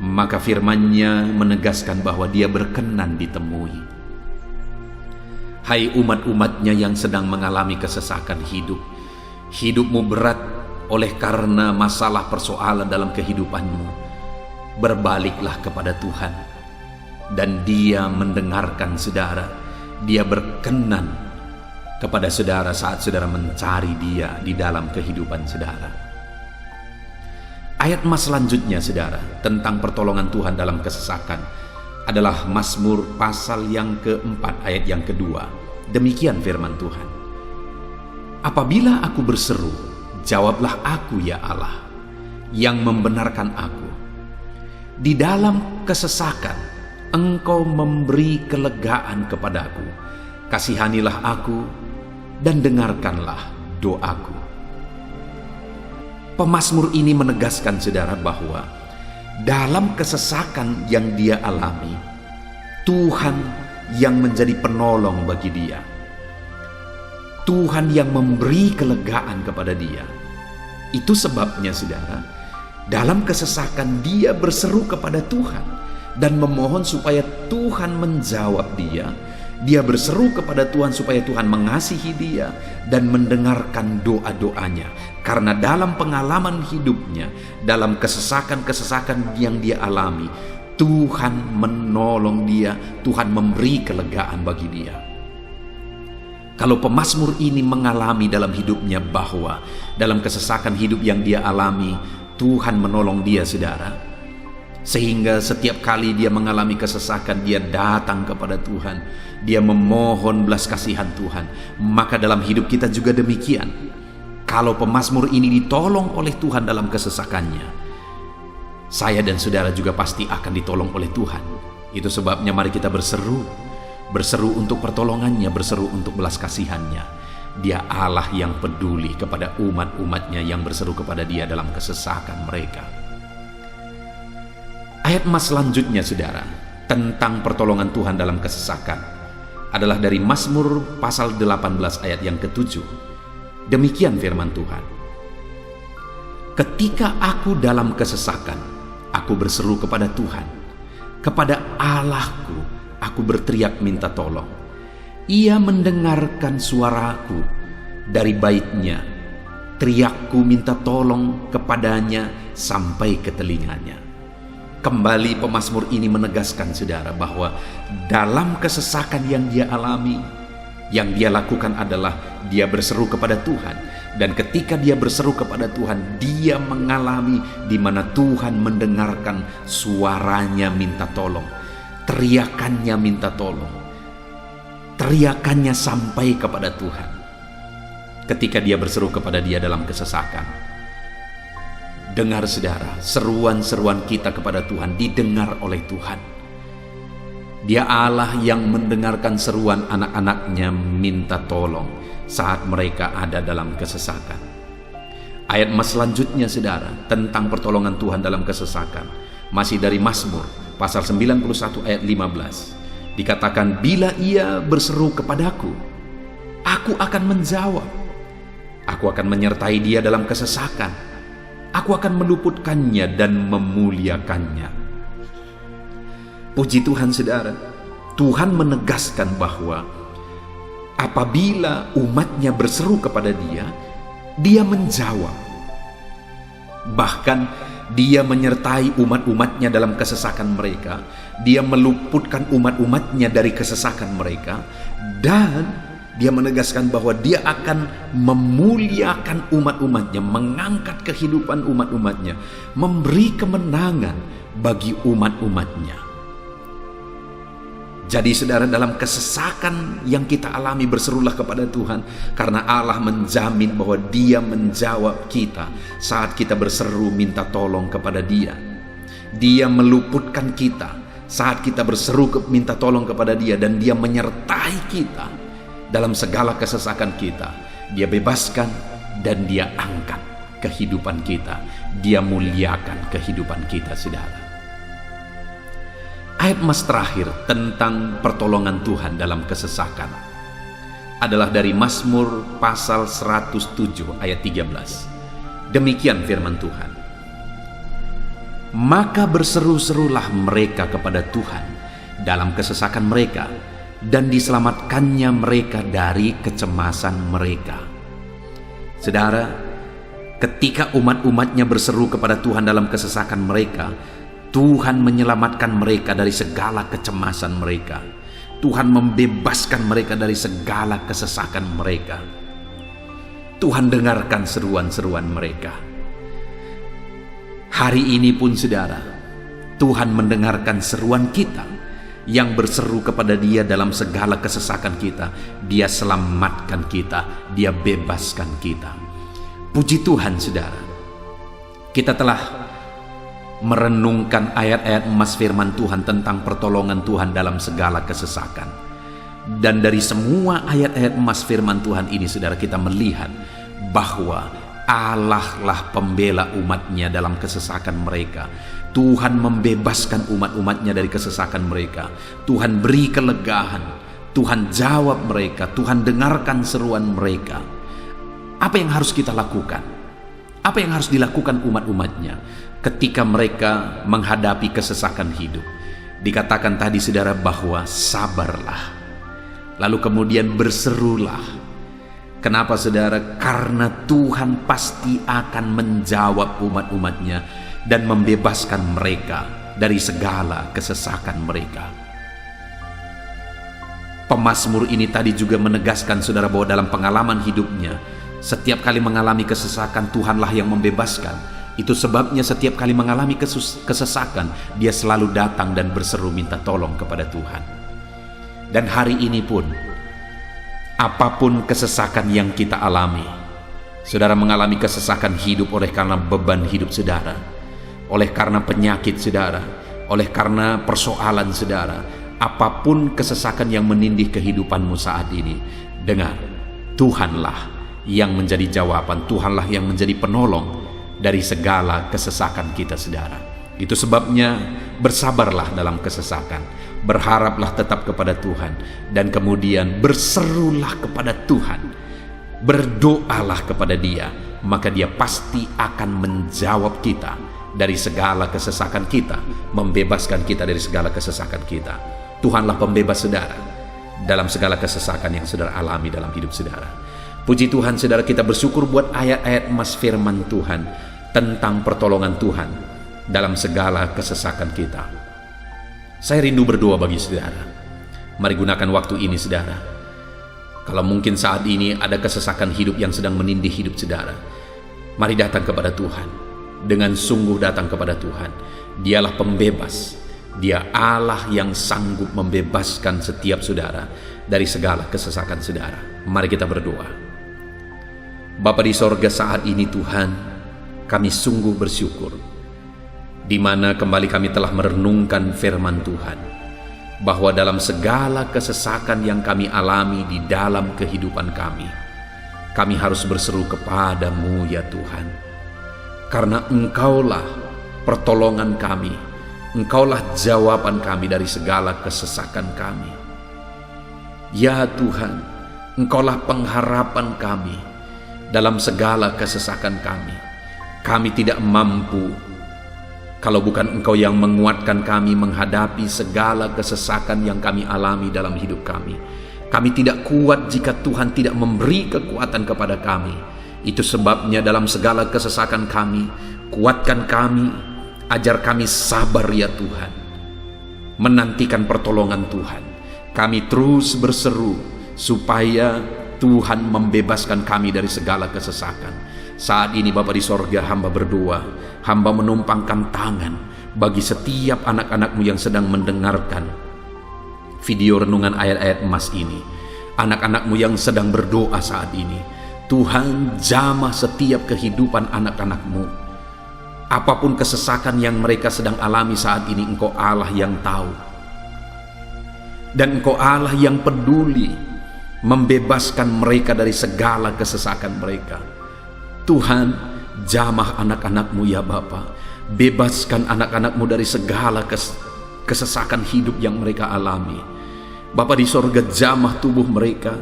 Maka firman-Nya menegaskan bahwa Dia berkenan ditemui. Hai umat-umat-Nya yang sedang mengalami kesesakan hidup, hidupmu berat oleh karena masalah persoalan dalam kehidupanmu, berbaliklah kepada Tuhan dan Dia mendengarkan saudara. Dia berkenan kepada saudara saat saudara mencari Dia di dalam kehidupan saudara. Ayat emas selanjutnya, saudara, tentang pertolongan Tuhan dalam kesesakan adalah Mazmur pasal yang keempat ayat yang kedua. Demikian firman Tuhan. Apabila aku berseru, jawablah aku ya Allah, yang membenarkan aku. Di dalam kesesakan, Engkau memberi kelegaan kepadaku. Kasihanilah aku dan dengarkanlah doaku. Pemazmur ini menegaskan saudara bahwa dalam kesesakan yang dia alami, Tuhan yang menjadi penolong bagi dia. Tuhan yang memberi kelegaan kepada dia. Itu sebabnya saudara, dalam kesesakan dia berseru kepada Tuhan dan memohon supaya Tuhan menjawab dia. Dia berseru kepada Tuhan supaya Tuhan mengasihi dia dan mendengarkan doa-doanya. Karena dalam pengalaman hidupnya, dalam kesesakan-kesesakan yang dia alami, Tuhan menolong dia, Tuhan memberi kelegaan bagi dia. Kalau pemazmur ini mengalami dalam hidupnya bahwa dalam kesesakan hidup yang dia alami, Tuhan menolong dia, saudara, sehingga setiap kali dia mengalami kesesakan, dia datang kepada Tuhan, dia memohon belas kasihan Tuhan. Maka dalam hidup kita juga demikian. Kalau pemazmur ini ditolong oleh Tuhan dalam kesesakannya, saya dan saudara juga pasti akan ditolong oleh Tuhan. Itu sebabnya mari kita berseru untuk pertolongannya, berseru untuk belas kasihannya. Dia Allah yang peduli kepada umat-umatnya yang berseru kepada dia dalam kesesakan mereka. Ayat emas selanjutnya, saudara, tentang pertolongan Tuhan dalam kesesakan adalah dari Mazmur pasal 18 ayat yang ke-7. Demikian firman Tuhan. Ketika aku dalam kesesakan, aku berseru kepada Tuhan. Kepada Allahku, aku berteriak minta tolong. Ia mendengarkan suaraku dari bait-Nya. Teriakku minta tolong kepadanya sampai ke telinganya. Kembali pemazmur ini menegaskan saudara bahwa dalam kesesakan yang dia alami, yang dia lakukan adalah dia berseru kepada Tuhan. Dan ketika dia berseru kepada Tuhan, dia mengalami di mana Tuhan mendengarkan suaranya minta tolong, teriakannya minta tolong, teriakannya sampai kepada Tuhan. Ketika dia berseru kepada dia dalam kesesakan, dengar saudara, seruan-seruan kita kepada Tuhan didengar oleh Tuhan. Dia Allah yang mendengarkan seruan anak-anaknya minta tolong saat mereka ada dalam kesesakan. Ayat selanjutnya saudara, tentang pertolongan Tuhan dalam kesesakan, masih dari Mazmur pasal 91 ayat 15. Dikatakan, bila ia berseru kepadaku, aku akan menjawab. Aku akan menyertai dia dalam kesesakan. Aku akan meluputkannya dan memuliakannya. Puji Tuhan saudara, Tuhan menegaskan bahwa apabila umatnya berseru kepada dia, dia menjawab. Bahkan dia menyertai umat-umatnya dalam kesesakan mereka. Dia meluputkan umat-umatnya dari kesesakan mereka. Dan dia menegaskan bahwa dia akan memuliakan umat-umatnya, mengangkat kehidupan umat-umatnya, memberi kemenangan bagi umat-umatnya. Jadi saudara, dalam kesesakan yang kita alami, berserulah kepada Tuhan, karena Allah menjamin bahwa Dia menjawab kita saat kita berseru minta tolong kepada Dia. Dia meluputkan kita saat kita berseru minta tolong kepada Dia, dan Dia menyertai kita dalam segala kesesakan kita. Dia bebaskan dan Dia angkat kehidupan kita. Dia muliakan kehidupan kita saudara. Ayat terakhir tentang pertolongan Tuhan dalam kesesakan adalah dari Mazmur pasal 107 ayat 13. Demikian firman Tuhan. Maka berseru-serulah mereka kepada Tuhan dalam kesesakan mereka, dan diselamatkannya mereka dari kecemasan mereka. Saudara, ketika umat-umatnya berseru kepada Tuhan dalam kesesakan mereka, Tuhan menyelamatkan mereka dari segala kecemasan mereka. Tuhan membebaskan mereka dari segala kesesakan mereka. Tuhan dengarkan seruan-seruan mereka. Hari ini pun saudara, Tuhan mendengarkan seruan kita yang berseru kepada Dia dalam segala kesesakan kita. Dia selamatkan kita, Dia bebaskan kita. Puji Tuhan saudara, kita telah merenungkan ayat-ayat emas firman Tuhan tentang pertolongan Tuhan dalam segala kesesakan. Dan dari semua ayat-ayat emas firman Tuhan ini saudara, kita melihat bahwa Allah lah pembela umatnya dalam kesesakan mereka. Tuhan membebaskan umat-umatnya dari kesesakan mereka. Tuhan beri kelegaan, Tuhan jawab mereka, Tuhan dengarkan seruan mereka. Apa yang harus kita lakukan? Apa yang harus dilakukan umat-umatnya ketika mereka menghadapi kesesakan hidup? Dikatakan tadi saudara bahwa sabarlah, lalu kemudian berserulah. Kenapa saudara? Karena Tuhan pasti akan menjawab umat-umatnya dan membebaskan mereka dari segala kesesakan mereka. Pemazmur ini tadi juga menegaskan saudara bahwa dalam pengalaman hidupnya, setiap kali mengalami kesesakan, Tuhanlah yang membebaskan. Itu sebabnya setiap kali mengalami kesesakan, dia selalu datang dan berseru minta tolong kepada Tuhan. Dan hari ini pun, apapun kesesakan yang kita alami, saudara mengalami kesesakan hidup oleh karena beban hidup saudara, oleh karena penyakit saudara, oleh karena persoalan saudara, apapun kesesakan yang menindih kehidupanmu saat ini, dengar, Tuhanlah yang menjadi jawaban, Tuhanlah yang menjadi penolong dari segala kesesakan kita saudara. Itu sebabnya bersabarlah dalam kesesakan, berharaplah tetap kepada Tuhan, dan kemudian berserulah kepada Tuhan, berdoalah kepada Dia, maka Dia pasti akan menjawab kita dari segala kesesakan kita, membebaskan kita dari segala kesesakan kita. Tuhanlah pembebas saudara dalam segala kesesakan yang saudara alami dalam hidup saudara. Puji Tuhan saudara, kita bersyukur buat ayat-ayat emas firman Tuhan tentang pertolongan Tuhan dalam segala kesesakan kita. Saya rindu berdoa bagi saudara. Mari gunakan waktu ini saudara. Kalau mungkin saat ini ada kesesakan hidup yang sedang menindih hidup saudara, mari datang kepada Tuhan. Dengan sungguh datang kepada Tuhan. Dialah pembebas. Dia Allah yang sanggup membebaskan setiap saudara dari segala kesesakan saudara. Mari kita berdoa. Bapa di sorga, saat ini Tuhan, kami sungguh bersyukur di mana kembali kami telah merenungkan firman Tuhan, bahwa dalam segala kesesakan yang kami alami di dalam kehidupan kami harus berseru kepadamu ya Tuhan. Karena Engkaulah pertolongan kami, Engkaulah jawaban kami dari segala kesesakan kami. Ya Tuhan, Engkaulah pengharapan kami dalam segala kesesakan kami. Kami tidak mampu kalau bukan Engkau yang menguatkan kami menghadapi segala kesesakan yang kami alami dalam hidup kami. Kami tidak kuat jika Tuhan tidak memberi kekuatan kepada kami. Itu sebabnya dalam segala kesesakan kami, kuatkan kami, ajar kami sabar ya Tuhan, menantikan pertolongan Tuhan. Kami terus berseru supaya Tuhan membebaskan kami dari segala kesesakan. Saat ini Bapa di sorga, hamba berdoa, hamba menumpangkan tangan bagi setiap anak-anak-Mu yang sedang mendengarkan video renungan ayat-ayat emas ini. Anak-anak-Mu yang sedang berdoa saat ini, Tuhan jamah setiap kehidupan anak-anak-Mu. Apapun kesesakan yang mereka sedang alami saat ini, Engkau Allah yang tahu. Dan Engkau Allah yang peduli membebaskan mereka dari segala kesesakan mereka. Tuhan, jamah anak-anak-Mu ya Bapa. Bebaskan anak-anak-Mu dari segala kesesakan hidup yang mereka alami. Bapa di sorga, jamah tubuh mereka,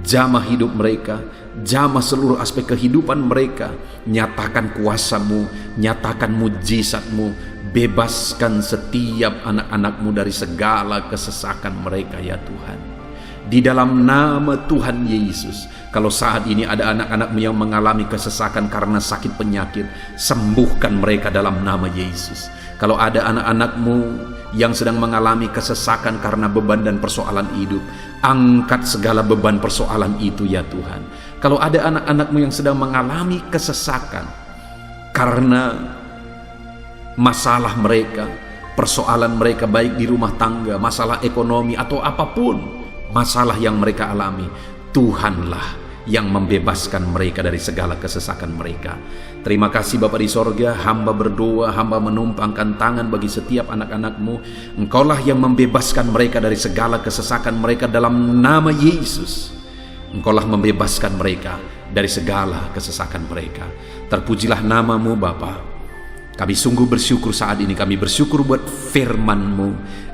jamah hidup mereka, jamah seluruh aspek kehidupan mereka. Nyatakan kuasa-Mu, nyatakan mujizat-Mu. Bebaskan setiap anak-anak-Mu dari segala kesesakan mereka ya Tuhan. Di dalam nama Tuhan Yesus, kalau saat ini ada anak-anak-Mu yang mengalami kesesakan karena sakit penyakit, sembuhkan mereka dalam nama Yesus. Kalau ada anak-anak-Mu yang sedang mengalami kesesakan karena beban dan persoalan hidup, angkat segala beban persoalan itu ya Tuhan. Kalau ada anak-anak-Mu yang sedang mengalami kesesakan karena masalah mereka, persoalan mereka baik di rumah tangga, masalah ekonomi atau apapun masalah yang mereka alami, Tuhanlah yang membebaskan mereka dari segala kesesakan mereka. Terima kasih Bapa di sorga, hamba berdoa, hamba menumpangkan tangan bagi setiap anak-anak-Mu. Engkaulah yang membebaskan mereka dari segala kesesakan mereka dalam nama Yesus. Engkaulah membebaskan mereka dari segala kesesakan mereka. Terpujilah nama-Mu Bapa. Kami sungguh bersyukur saat ini, kami bersyukur buat firman-Mu,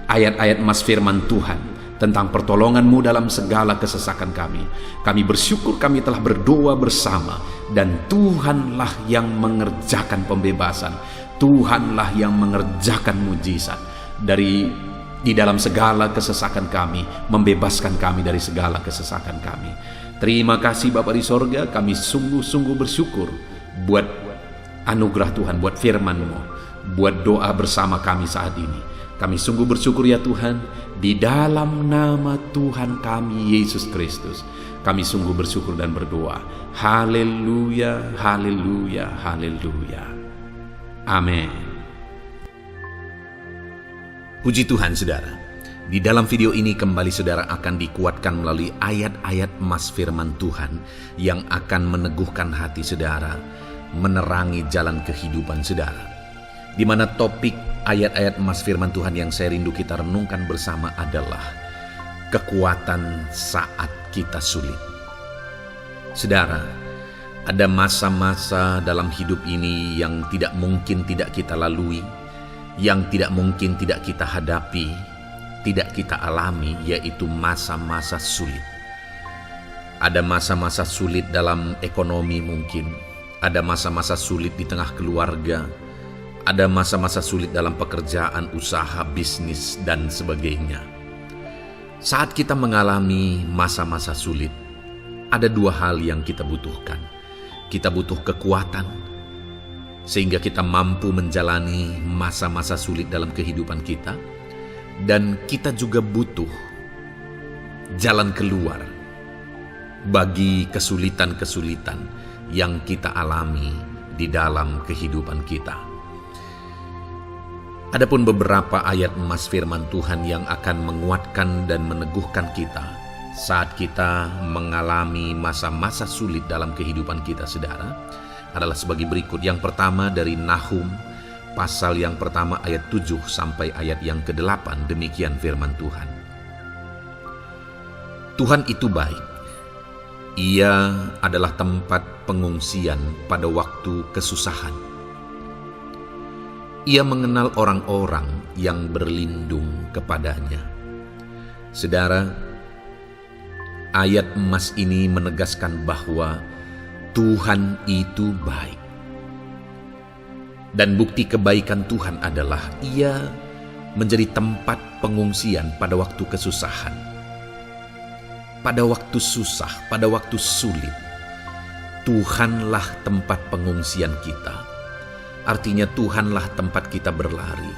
ayat-ayat emas firman Tuhan tentang pertolongan-Mu dalam segala kesesakan kami. Kami bersyukur kami telah berdoa bersama, dan Tuhanlah yang mengerjakan pembebasan, Tuhanlah yang mengerjakan mujizat di dalam segala kesesakan kami, membebaskan kami dari segala kesesakan kami. Terima kasih Bapa di sorga, kami sungguh-sungguh bersyukur buat anugerah Tuhan, buat firman-Mu, buat doa bersama kami saat ini. Kami sungguh bersyukur ya Tuhan, di dalam nama Tuhan kami Yesus Kristus, kami sungguh bersyukur dan berdoa. Haleluya, haleluya, haleluya. Amin. Puji Tuhan saudara, di dalam video ini kembali saudara akan dikuatkan melalui ayat-ayat emas firman Tuhan yang akan meneguhkan hati saudara, menerangi jalan kehidupan saudara. Di mana topik ayat-ayat emas firman Tuhan yang saya rindu kita renungkan bersama adalah kekuatan saat kita sulit. Saudara, ada masa-masa dalam hidup ini yang tidak mungkin tidak kita lalui, yang tidak mungkin tidak kita hadapi, tidak kita alami, yaitu masa-masa sulit. Ada masa-masa sulit dalam ekonomi mungkin, ada masa-masa sulit di tengah keluarga, ada masa-masa sulit dalam pekerjaan, usaha, bisnis, dan sebagainya. Saat kita mengalami masa-masa sulit, ada dua hal yang kita butuhkan. Kita butuh kekuatan, sehingga kita mampu menjalani masa-masa sulit dalam kehidupan kita. Dan kita juga butuh jalan keluar bagi kesulitan-kesulitan yang kita alami di dalam kehidupan kita. Adapun beberapa ayat emas firman Tuhan yang akan menguatkan dan meneguhkan kita saat kita mengalami masa-masa sulit dalam kehidupan kita saudara, adalah sebagai berikut. Yang pertama dari Nahum pasal yang pertama ayat 7 sampai ayat yang ke-8, demikian firman Tuhan. Tuhan itu baik. Ia adalah tempat pengungsian pada waktu kesusahan. Ia mengenal orang-orang yang berlindung kepadanya. Saudara, ayat emas ini menegaskan bahwa Tuhan itu baik. Dan bukti kebaikan Tuhan adalah Ia menjadi tempat pengungsian pada waktu kesusahan. Pada waktu susah, pada waktu sulit, Tuhanlah tempat pengungsian kita. Artinya Tuhanlah tempat kita berlari.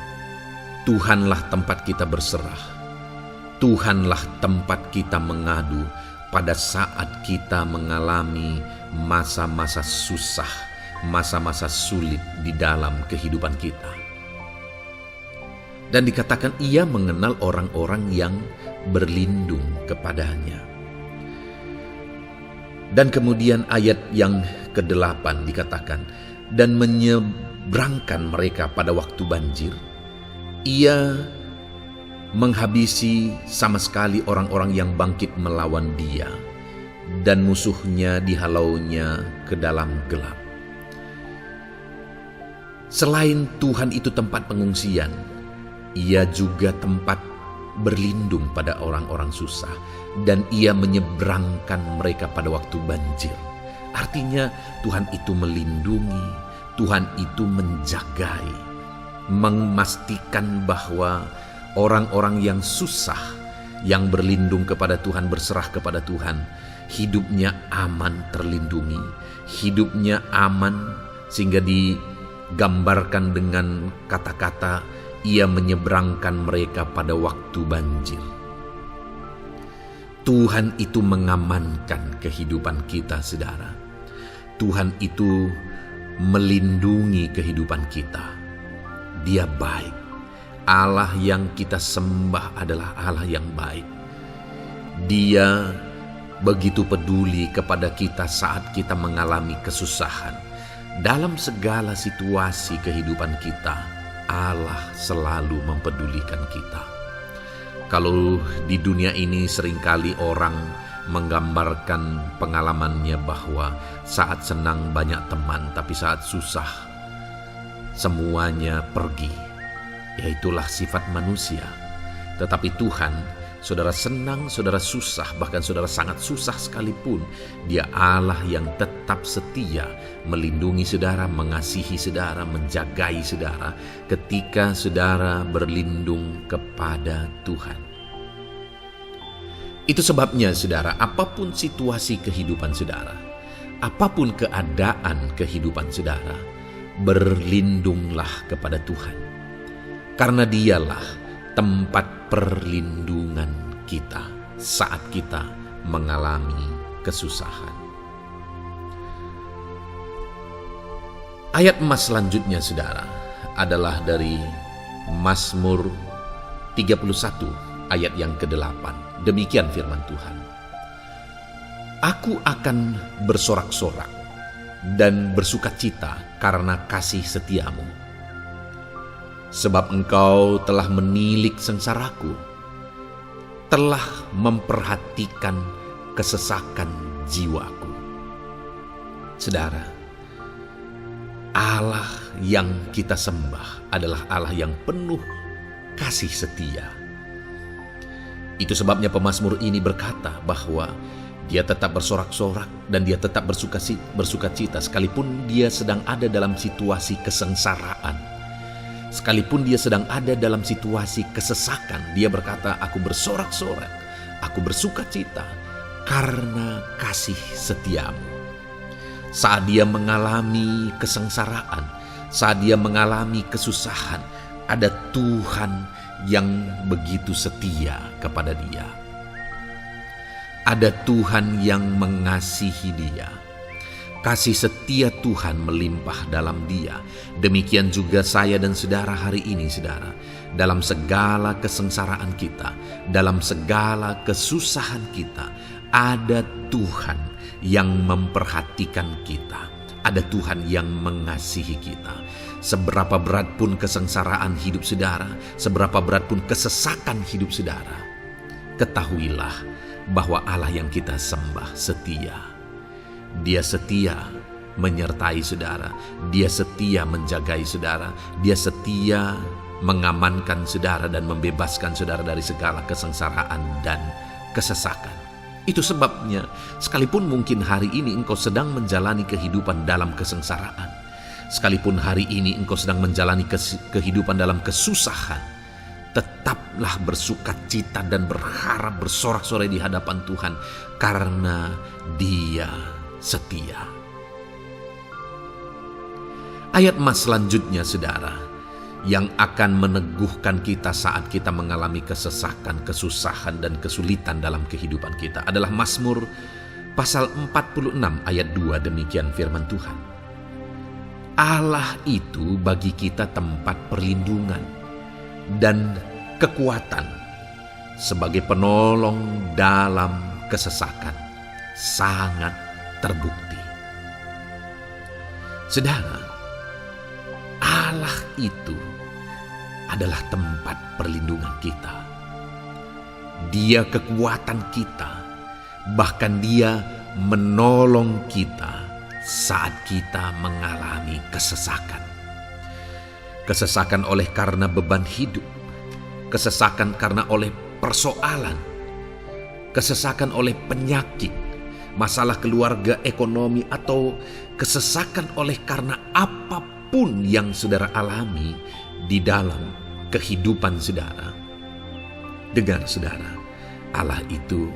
Tuhanlah tempat kita berserah. Tuhanlah tempat kita mengadu pada saat kita mengalami masa-masa susah, masa-masa sulit di dalam kehidupan kita. Dan dikatakan Ia mengenal orang-orang yang berlindung kepadanya. Dan kemudian ayat yang ke-8 dikatakan, dan menyeberangkan mereka pada waktu banjir. Ia menghabisi sama sekali orang-orang yang bangkit melawan Dia, dan musuhnya dihalaunya ke dalam gelap. Selain Tuhan itu tempat pengungsian, Ia juga tempat berlindung pada orang-orang susah, dan Ia menyeberangkan mereka pada waktu banjir. Artinya Tuhan itu melindungi, Tuhan itu menjagai, memastikan bahwa orang-orang yang susah, yang berlindung kepada Tuhan, berserah kepada Tuhan, hidupnya aman, terlindungi, hidupnya aman, sehingga digambarkan dengan kata-kata Ia menyeberangkan mereka pada waktu banjir. Tuhan itu mengamankan kehidupan kita, saudara. Tuhan itu melindungi kehidupan kita. Dia baik. Allah yang kita sembah adalah Allah yang baik. Dia begitu peduli kepada kita saat kita mengalami kesusahan. Dalam segala situasi kehidupan kita, Allah selalu mempedulikan kita. Kalau di dunia ini seringkali orang menggambarkan pengalamannya bahwa saat senang banyak teman, tapi saat susah semuanya pergi. Ya, itulah sifat manusia. Tetapi Tuhan, saudara senang, saudara susah, bahkan saudara sangat susah sekalipun, Dia Allah yang tetap setia melindungi saudara, mengasihi saudara, menjagai saudara ketika saudara berlindung kepada Tuhan. Itu sebabnya saudara, apapun situasi kehidupan saudara, apapun keadaan kehidupan saudara, berlindunglah kepada Tuhan. Karena Dialah tempat perlindungan kita saat kita mengalami kesusahan. Ayat emas selanjutnya saudara adalah dari Mazmur 31 ayat yang ke-8. Demikian firman Tuhan. Aku akan bersorak-sorak dan bersukacita karena kasih setiamu. Sebab Engkau telah menilik sengsaraku, telah memperhatikan kesesakan jiwaku. Saudara, Allah yang kita sembah adalah Allah yang penuh kasih setia. Itu sebabnya pemazmur ini berkata bahwa dia tetap bersorak-sorak dan dia tetap bersukacita sekalipun dia sedang ada dalam situasi kesengsaraan. Sekalipun dia sedang ada dalam situasi kesesakan, dia berkata, aku bersorak-sorak, aku bersukacita karena kasih setiamu. Saat dia mengalami kesengsaraan, saat dia mengalami kesusahan, ada Tuhan yang begitu setia kepada dia. Ada Tuhan yang mengasihi dia. Kasih setia Tuhan melimpah dalam dia. Demikian juga saya dan saudara hari ini, saudara. Dalam segala kesengsaraan kita, dalam segala kesusahan kita, ada Tuhan yang memperhatikan kita. Ada Tuhan yang mengasihi kita. Seberapa berat pun kesengsaraan hidup saudara, seberapa berat pun kesesakan hidup saudara, ketahuilah bahwa Allah yang kita sembah setia. Dia setia menyertai saudara, Dia setia menjagai saudara, Dia setia mengamankan saudara dan membebaskan saudara dari segala kesengsaraan dan kesesakan. Itu sebabnya, sekalipun mungkin hari ini engkau sedang menjalani kehidupan dalam kesengsaraan, sekalipun hari ini engkau sedang menjalani kehidupan dalam kesusahan, tetaplah bersukacita dan berharap bersorak-sorai di hadapan Tuhan, karena Dia setia. Ayat mas selanjutnya saudara, yang akan meneguhkan kita saat kita mengalami kesesakan, kesusahan, dan kesulitan dalam kehidupan kita adalah Mazmur pasal 46 ayat 2. Demikian firman Tuhan. Allah itu bagi kita tempat perlindungan dan kekuatan sebagai penolong dalam kesesakan, sangat terbukti. Saudara, Allah itu adalah tempat perlindungan kita. Dia kekuatan kita, bahkan Dia menolong kita saat kita mengalami kesesakan. Kesesakan oleh karena beban hidup, kesesakan karena oleh persoalan, kesesakan oleh penyakit, masalah keluarga, ekonomi, atau kesesakan oleh karena apapun yang saudara alami di dalam kehidupan saudara. Dengar saudara, Allah itu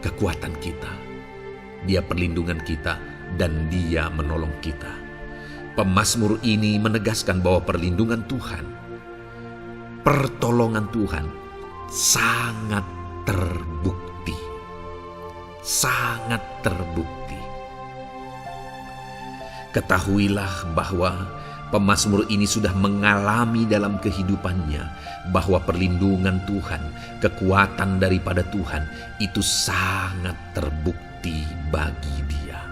kekuatan kita, Dia perlindungan kita, dan Dia menolong kita. Pemazmur ini menegaskan bahwa perlindungan Tuhan, pertolongan Tuhan sangat terbukti. Sangat terbukti. Ketahuilah bahwa pemazmur ini sudah mengalami dalam kehidupannya bahwa perlindungan Tuhan, kekuatan daripada Tuhan itu sangat terbukti bagi dia.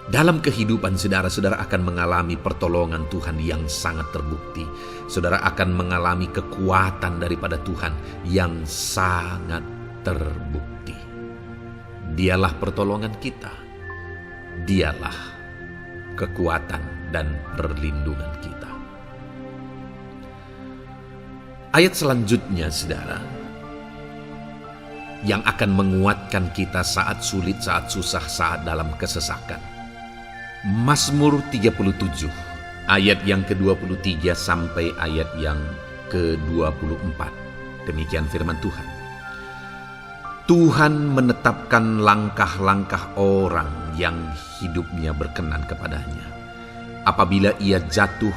Dalam kehidupan saudara akan mengalami pertolongan Tuhan yang sangat terbukti. Saudara akan mengalami kekuatan daripada Tuhan yang sangat terbukti. Dialah pertolongan kita. Dialah kekuatan dan perlindungan kita. Ayat selanjutnya saudara, yang akan menguatkan kita saat sulit, saat susah, saat dalam kesesakan. Mazmur 37 ayat yang ke-23 sampai ayat yang ke-24. Demikian firman Tuhan. Tuhan menetapkan langkah-langkah orang yang hidupnya berkenan kepadanya. Apabila ia jatuh,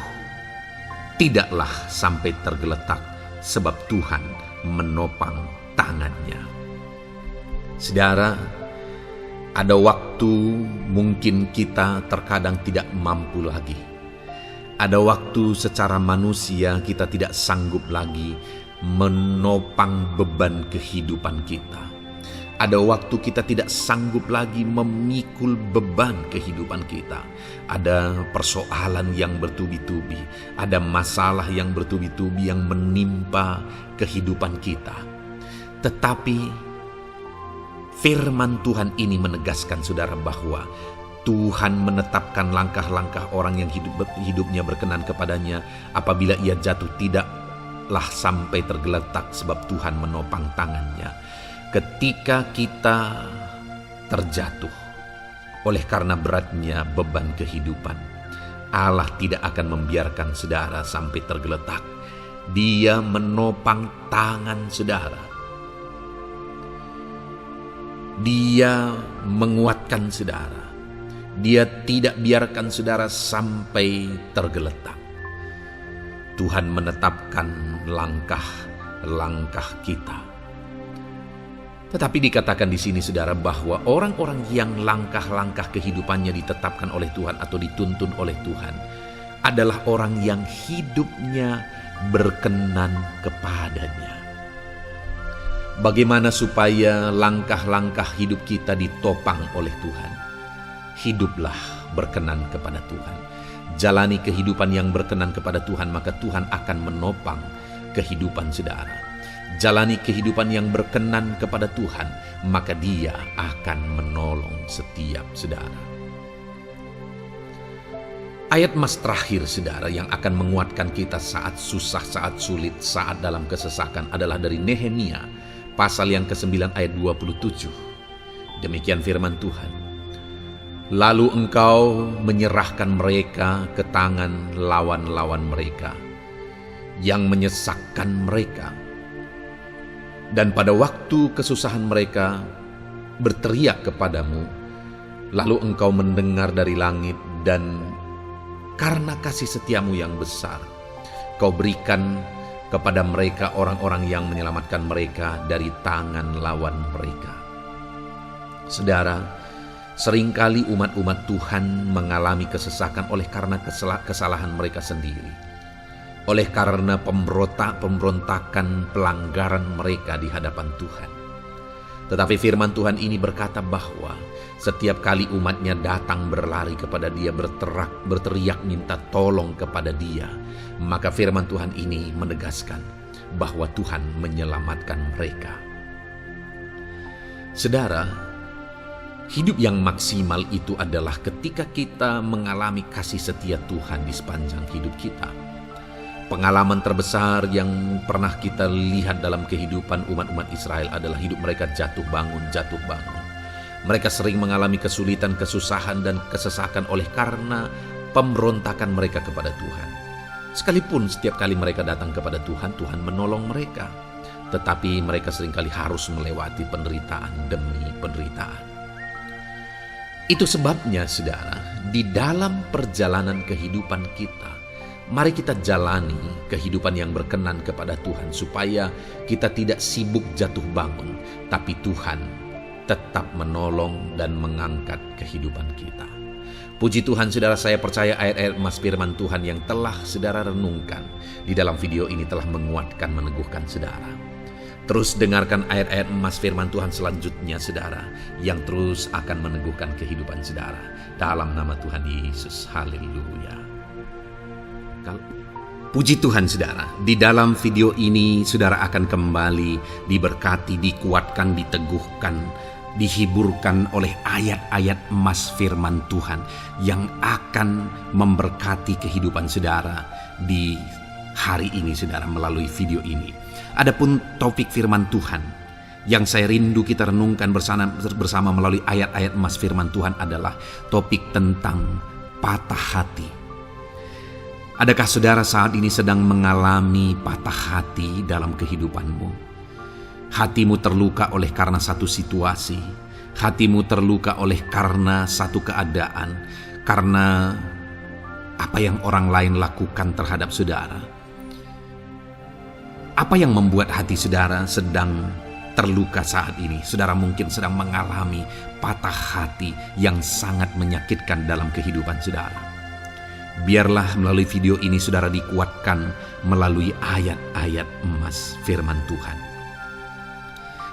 tidaklah sampai tergeletak, sebab Tuhan menopang tangannya. Saudara, ada waktu mungkin kita terkadang tidak mampu lagi. Ada waktu secara manusia kita tidak sanggup lagi menopang beban kehidupan kita. Ada waktu kita tidak sanggup lagi memikul beban kehidupan kita. Ada persoalan yang bertubi-tubi, ada masalah yang bertubi-tubi yang menimpa kehidupan kita. Tetapi firman Tuhan ini menegaskan saudara bahwa Tuhan menetapkan langkah-langkah orang yang hidupnya berkenan kepadanya. Apabila ia jatuh, tidaklah sampai tergeletak, sebab Tuhan menopang tangannya. Ketika kita terjatuh oleh karena beratnya beban kehidupan, Allah tidak akan membiarkan saudara sampai tergeletak. Dia menopang tangan saudara. Dia menguatkan saudara. Dia tidak biarkan saudara sampai tergeletak. Tuhan menetapkan langkah-langkah kita. Tetapi dikatakan di sini saudara bahwa orang-orang yang langkah-langkah kehidupannya ditetapkan oleh Tuhan atau dituntun oleh Tuhan adalah orang yang hidupnya berkenan kepadanya. Bagaimana supaya langkah-langkah hidup kita ditopang oleh Tuhan? Hiduplah berkenan kepada Tuhan. Jalani kehidupan yang berkenan kepada Tuhan, maka Tuhan akan menopang kehidupan saudara. Jalani kehidupan yang berkenan kepada Tuhan, maka Dia akan menolong setiap saudara. Ayat mas terakhir saudara yang akan menguatkan kita saat susah, saat sulit, saat dalam kesesakan adalah dari Nehemia pasal yang ke-9 ayat 27. Demikian firman Tuhan. Lalu engkau menyerahkan mereka ke tangan lawan-lawan mereka yang menyesakkan mereka. Dan pada waktu kesusahan mereka berteriak kepadamu, lalu engkau mendengar dari langit, dan karena kasih setiamu yang besar, kau berikan kepada mereka orang-orang yang menyelamatkan mereka dari tangan lawan mereka. Saudara, seringkali umat-umat Tuhan mengalami kesesakan oleh karena kesalahan mereka sendiri. Oleh karena pemberontakan, pelanggaran mereka di hadapan Tuhan. Tetapi firman Tuhan ini berkata bahwa setiap kali umatnya datang berlari kepada Dia, berteriak minta tolong kepada Dia, maka firman Tuhan ini menegaskan bahwa Tuhan menyelamatkan mereka. Saudara, hidup yang maksimal itu adalah ketika kita mengalami kasih setia Tuhan di sepanjang hidup kita. Pengalaman terbesar yang pernah kita lihat dalam kehidupan umat-umat Israel adalah hidup mereka jatuh bangun. Mereka sering mengalami kesulitan, kesusahan, dan kesesakan oleh karena pemberontakan mereka kepada Tuhan. Sekalipun setiap kali mereka datang kepada Tuhan, Tuhan menolong mereka. Tetapi mereka seringkali harus melewati penderitaan demi penderitaan. Itu sebabnya, saudara, di dalam perjalanan kehidupan kita, mari kita jalani kehidupan yang berkenan kepada Tuhan supaya kita tidak sibuk jatuh bangun, tapi Tuhan tetap menolong dan mengangkat kehidupan kita. Puji Tuhan saudara, saya percaya ayat-ayat emas firman Tuhan yang telah saudara renungkan di dalam video ini telah menguatkan, meneguhkan saudara. Terus dengarkan ayat-ayat emas firman Tuhan selanjutnya saudara, yang terus akan meneguhkan kehidupan saudara. Dalam nama Tuhan Yesus, haleluya. Puji Tuhan saudara, di dalam video ini saudara akan kembali diberkati, dikuatkan, diteguhkan, dihiburkan oleh ayat-ayat emas firman Tuhan yang akan memberkati kehidupan saudara di hari ini saudara melalui video ini. Adapun topik firman Tuhan yang saya rindu kita renungkan bersama melalui ayat-ayat emas firman Tuhan adalah topik tentang patah hati. Adakah saudara saat ini sedang mengalami patah hati dalam kehidupanmu? Hatimu terluka oleh karena satu situasi. Hatimu terluka oleh karena satu keadaan. Karena apa yang orang lain lakukan terhadap saudara. Apa yang membuat hati saudara sedang terluka saat ini? Saudara mungkin sedang mengalami patah hati yang sangat menyakitkan dalam kehidupan saudara. Biarlah melalui video ini saudara dikuatkan melalui ayat-ayat emas firman Tuhan.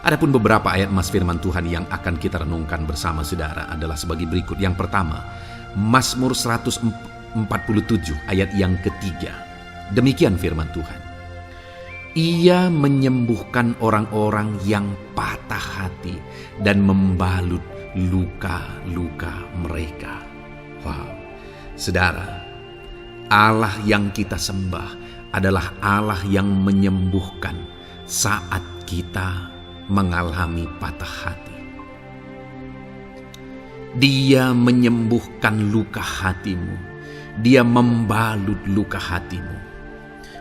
Adapun beberapa ayat emas firman Tuhan yang akan kita renungkan bersama saudara adalah sebagai berikut. Yang pertama, Mazmur 147 ayat yang ketiga. Demikian firman Tuhan. Ia menyembuhkan orang-orang yang patah hati dan membalut luka-luka mereka. Wow, saudara, Allah yang kita sembah adalah Allah yang menyembuhkan saat kita mengalami patah hati. Dia menyembuhkan luka hatimu. Dia membalut luka hatimu.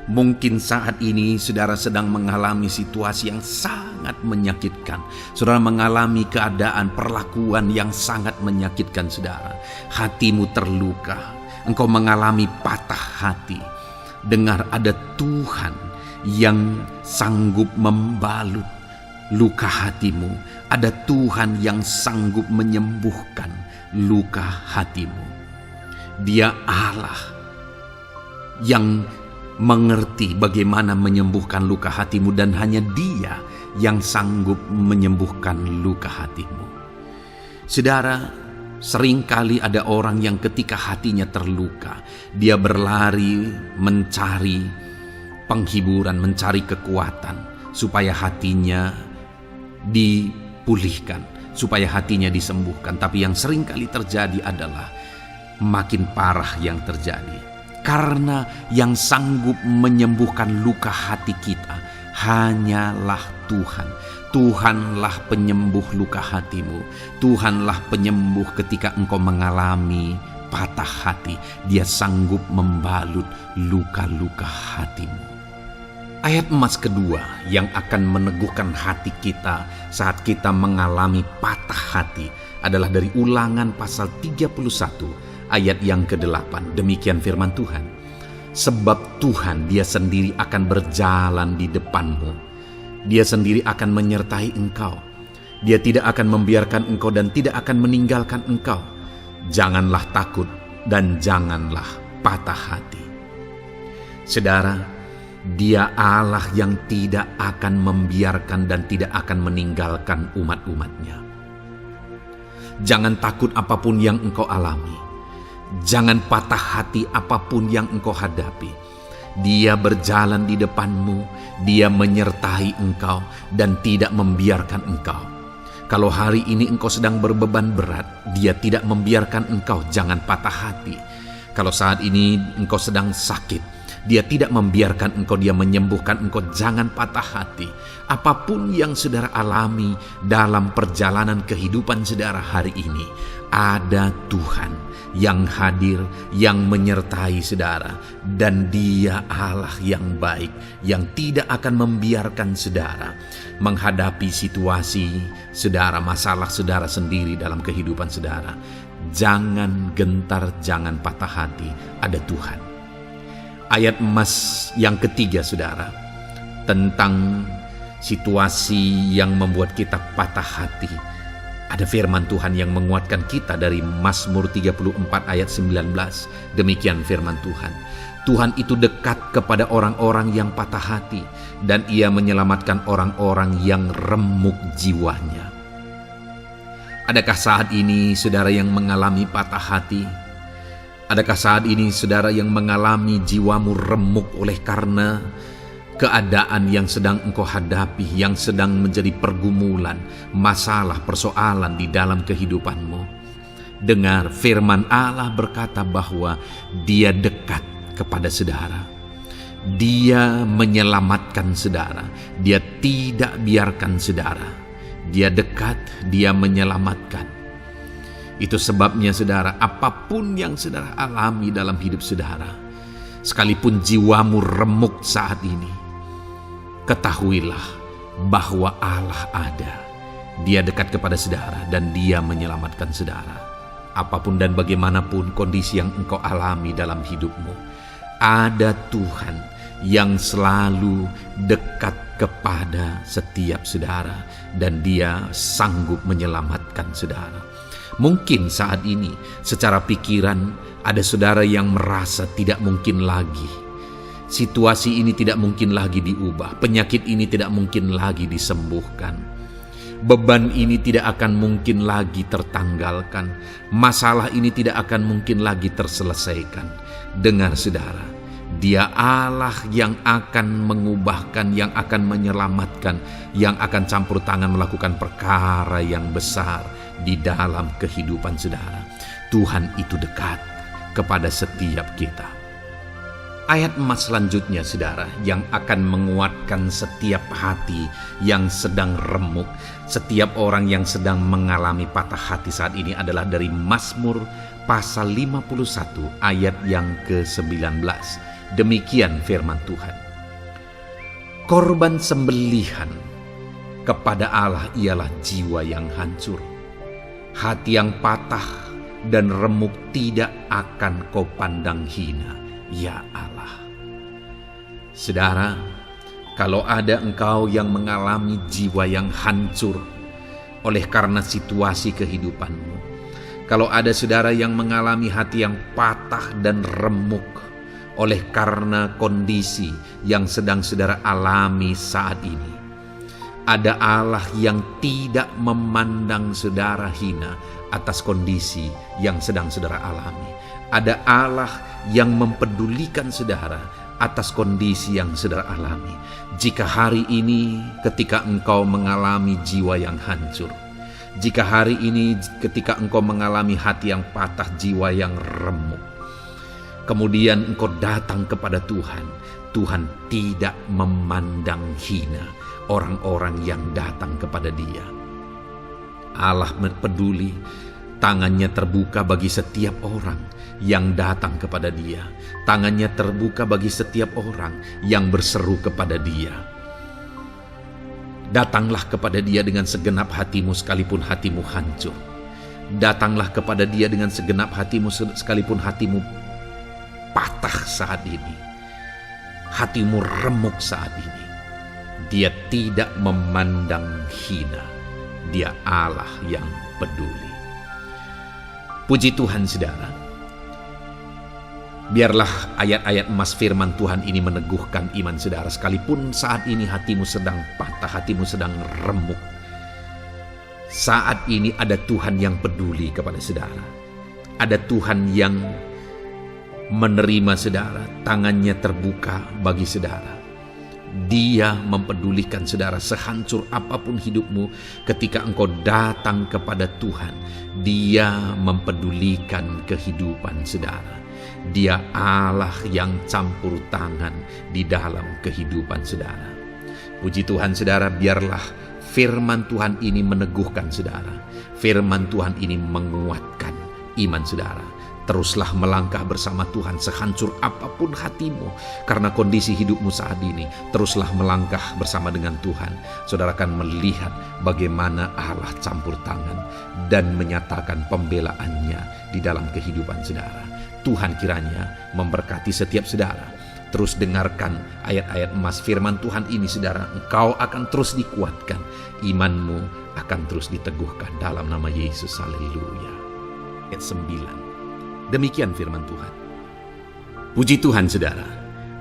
Mungkin saat ini saudara sedang mengalami situasi yang sangat menyakitkan. Saudara mengalami keadaan, perlakuan yang sangat menyakitkan saudara. Hatimu terluka. Engkau mengalami patah hati. Dengar, ada Tuhan yang sanggup membalut luka hatimu. Ada Tuhan yang sanggup menyembuhkan luka hatimu. Dia Allah yang mengerti bagaimana menyembuhkan luka hatimu, dan hanya Dia yang sanggup menyembuhkan luka hatimu. Saudara, Seringkali ada orang yang ketika hatinya terluka, dia berlari mencari penghiburan, mencari kekuatan supaya hatinya dipulihkan, supaya hatinya disembuhkan. Tapi yang seringkali terjadi adalah makin parah yang terjadi. Karena yang sanggup menyembuhkan luka hati kita hanyalah Tuhan. Tuhanlah penyembuh luka hatimu. Tuhanlah penyembuh ketika engkau mengalami patah hati. Dia sanggup membalut luka-luka hatimu. Ayat emas kedua yang akan meneguhkan hati kita saat kita mengalami patah hati adalah dari Ulangan pasal 31 ayat yang ke-8. Demikian firman Tuhan. Sebab Tuhan dia sendiri akan berjalan di depanmu. Dia sendiri akan menyertai engkau. Dia tidak akan membiarkan engkau dan tidak akan meninggalkan engkau. Janganlah takut dan janganlah patah hati. Saudara, Dia Allah yang tidak akan membiarkan dan tidak akan meninggalkan umat-umatnya. Jangan takut apapun yang engkau alami. Jangan patah hati apapun yang engkau hadapi. Dia berjalan di depanmu, Dia menyertai engkau dan tidak membiarkan engkau. Kalau hari ini engkau sedang berbeban berat, Dia tidak membiarkan engkau, jangan patah hati. Kalau saat ini engkau sedang sakit, Dia tidak membiarkan engkau, Dia menyembuhkan engkau, jangan patah hati. Apapun yang saudara alami dalam perjalanan kehidupan saudara hari ini, ada Tuhan yang hadir, yang menyertai saudara, dan Dia Allah yang baik, yang tidak akan membiarkan saudara menghadapi situasi saudara, masalah saudara sendiri dalam kehidupan saudara. Jangan gentar, jangan patah hati, ada Tuhan. Ayat emas yang ketiga saudara, tentang situasi yang membuat kita patah hati. Ada firman Tuhan yang menguatkan kita dari Mazmur 34 ayat 19. Demikian firman Tuhan. Tuhan itu dekat kepada orang-orang yang patah hati, dan Ia menyelamatkan orang-orang yang remuk jiwanya. Adakah saat ini saudara yang mengalami patah hati? Adakah saat ini saudara yang mengalami jiwamu remuk oleh karena keadaan yang sedang engkau hadapi, yang sedang menjadi pergumulan, masalah, persoalan di dalam kehidupanmu? Dengar, firman Allah berkata bahwa Dia dekat kepada saudara. Dia menyelamatkan saudara. Dia tidak biarkan saudara. Dia dekat, Dia menyelamatkan. Itu sebabnya saudara, apapun yang saudara alami dalam hidup saudara, sekalipun jiwamu remuk saat ini, ketahuilah bahwa Allah ada. Dia dekat kepada saudara dan Dia menyelamatkan saudara. Apapun dan bagaimanapun kondisi yang engkau alami dalam hidupmu, ada Tuhan yang selalu dekat kepada setiap saudara dan Dia sanggup menyelamatkan saudara. Mungkin saat ini secara pikiran ada saudara yang merasa tidak mungkin lagi. Situasi ini tidak mungkin lagi diubah. Penyakit ini tidak mungkin lagi disembuhkan. Beban ini tidak akan mungkin lagi tertanggalkan. Masalah ini tidak akan mungkin lagi terselesaikan. Dengar saudara, Dia Allah yang akan mengubahkan, yang akan menyelamatkan, yang akan campur tangan melakukan perkara yang besar di dalam kehidupan saudara. Tuhan itu dekat kepada setiap kita. Ayat emas selanjutnya saudara, yang akan menguatkan setiap hati yang sedang remuk, setiap orang yang sedang mengalami patah hati saat ini adalah dari Mazmur pasal 51 ayat yang ke-19. Demikian firman Tuhan. Korban sembelihan kepada Allah ialah jiwa yang hancur. Hati yang patah dan remuk tidak akan kau pandang hina, ya Allah. Saudara, kalau ada engkau yang mengalami jiwa yang hancur oleh karena situasi kehidupanmu, kalau ada saudara yang mengalami hati yang patah dan remuk oleh karena kondisi yang sedang saudara alami saat ini, Ada Allah yang tidak memandang saudara hina atas kondisi yang sedang saudara alami. Ada Allah yang mempedulikan saudara atas kondisi yang saudara alami. Jika hari ini ketika engkau mengalami jiwa yang hancur, jika hari ini ketika engkau mengalami hati yang patah, jiwa yang remuk, kemudian engkau datang kepada Tuhan, Tuhan tidak memandang hina orang-orang yang datang kepada Dia. Allah peduli, tangannya terbuka bagi setiap orang yang datang kepada Dia. Tangannya terbuka bagi setiap orang yang berseru kepada Dia. Datanglah kepada Dia dengan segenap hatimu sekalipun hatimu hancur. Datanglah kepada Dia dengan segenap hatimu sekalipun hatimu patah saat ini. Hatimu remuk saat ini. Dia tidak memandang hina. Dia Allah yang peduli. Puji Tuhan saudara. Biarlah ayat-ayat emas firman Tuhan ini meneguhkan iman saudara. Sekalipun saat ini hatimu sedang patah, hatimu sedang remuk. Saat ini ada Tuhan yang peduli kepada saudara. Ada Tuhan yang menerima saudara, tangannya terbuka bagi saudara. Dia mempedulikan saudara sehancur apapun hidupmu. Ketika engkau datang kepada Tuhan, Dia mempedulikan kehidupan saudara. Dia Allah yang campur tangan di dalam kehidupan saudara. Puji Tuhan saudara, biarlah firman Tuhan ini meneguhkan saudara. Firman Tuhan ini menguatkan iman saudara. Teruslah melangkah bersama Tuhan sehancur apapun hatimu karena kondisi hidupmu saat ini. Teruslah melangkah bersama dengan Tuhan. Saudara akan melihat bagaimana Allah campur tangan dan menyatakan pembelaannya di dalam kehidupan saudara. Tuhan kiranya memberkati setiap saudara. Terus dengarkan ayat-ayat emas firman Tuhan ini saudara. Engkau akan terus dikuatkan. Imanmu akan terus diteguhkan dalam nama Yesus. Haleluya. Ayat 9. Demikian firman Tuhan. Puji Tuhan saudara.